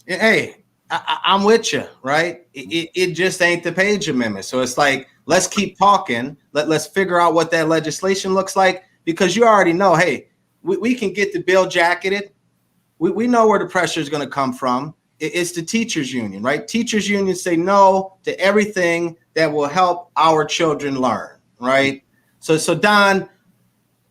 Hey, I'm with you, right? It just ain't the Page Amendment. So it's like, let's keep talking. Let's figure out what that legislation looks like, because you already know, hey, we can get the bill jacketed. We know where the pressure is going to come from. It's the teachers union, right? Teachers union say no to everything that will help our children learn, right? So Don,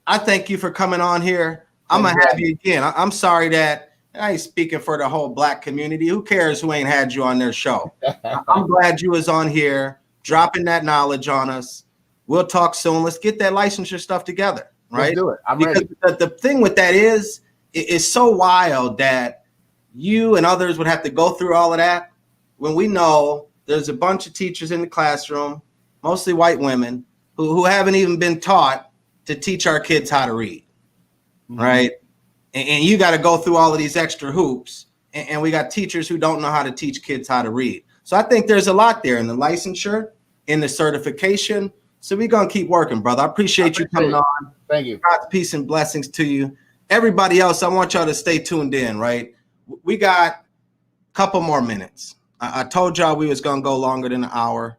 I thank you for coming on here. I'm going to have you again. I'm sorry that I ain't speaking for the whole Black community. Who cares who ain't had you on their show? I'm glad you was on here dropping that knowledge on us. We'll talk soon. Let's get that licensure stuff together, right? Let's do it. I'm because ready. The thing with that is, it's so wild that you and others would have to go through all of that when we know there's a bunch of teachers in the classroom, mostly white women, who haven't even been taught to teach our kids how to read, right? And you got to go through all of these extra hoops, and we got teachers who don't know how to teach kids how to read. So I think there's a lot there in the licensure, in the certification. So we're going to keep working, brother. I appreciate you coming on. Thank you. God's peace and blessings to you. Everybody else, I want y'all to stay tuned in, right? We got a couple more minutes. I told y'all we was going to go longer than an hour.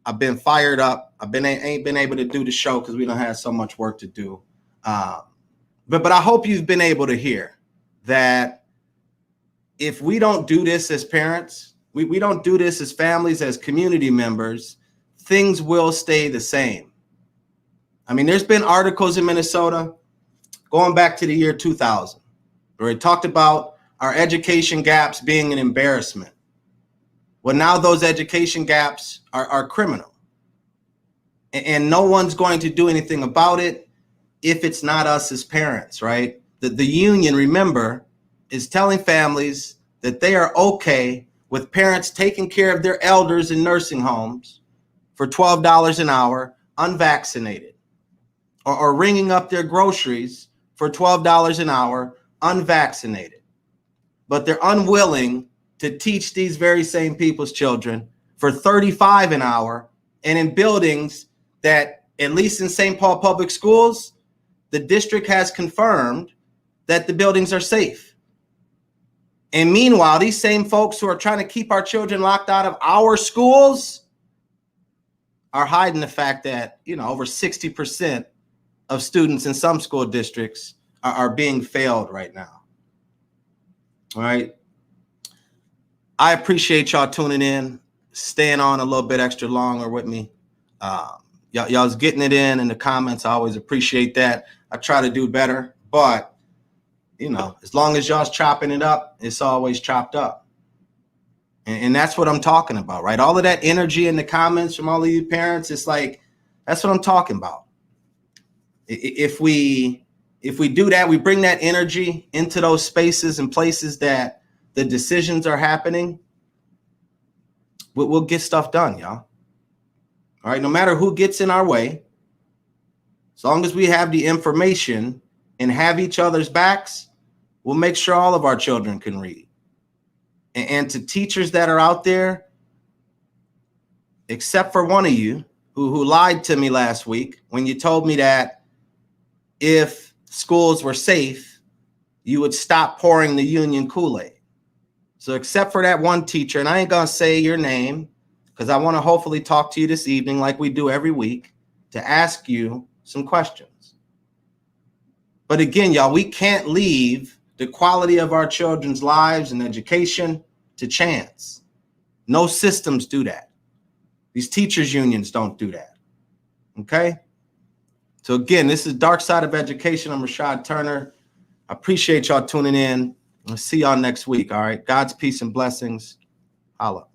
I've been fired up. Ain't been able to do the show because we don't have so much work to do. But I hope you've been able to hear that if we don't do this as parents, we don't do this as families, as community members, things will stay the same. I mean, there's been articles in Minnesota going back to the year 2000, where it talked about our education gaps being an embarrassment. Well, now those education gaps are criminal. And no one's going to do anything about it if it's not us as parents, right? The union, remember, is telling families that they are okay with parents taking care of their elders in nursing homes for $12 an hour, unvaccinated, or ringing up their groceries for $12 an hour, unvaccinated. But they're unwilling to teach these very same people's children for $35 an hour, and in buildings that, at least in St. Paul Public Schools, the district has confirmed that the buildings are safe. And meanwhile, these same folks who are trying to keep our children locked out of our schools are hiding the fact that, over 60% of students in some school districts are being failed right now. All right. I appreciate y'all tuning in, staying on a little bit extra longer with me. Y'all's getting it in the comments. I always appreciate that. I try to do better, but as long as y'all's chopping it up, it's always chopped up. And that's what I'm talking about, right? All of that energy in the comments from all of you parents, it's like, that's what I'm talking about. If we do that, we bring that energy into those spaces and places that the decisions are happening, we'll get stuff done, y'all. All right, no matter who gets in our way, as long as we have the information and have each other's backs, we'll make sure all of our children can read. And to teachers that are out there, except for one of you who lied to me last week when you told me that if schools were safe, you would stop pouring the union Kool-Aid. So except for that one teacher, and I ain't gonna say your name because I want to hopefully talk to you this evening like we do every week to ask you some questions. But again, y'all, we can't leave the quality of our children's lives and education to chance. No systems do that. These teachers' unions don't do that. Okay? So again, this is Dark Side of Education. I'm Rashad Turner. I appreciate y'all tuning in. I'll see y'all next week. All right. God's peace and blessings. Holla.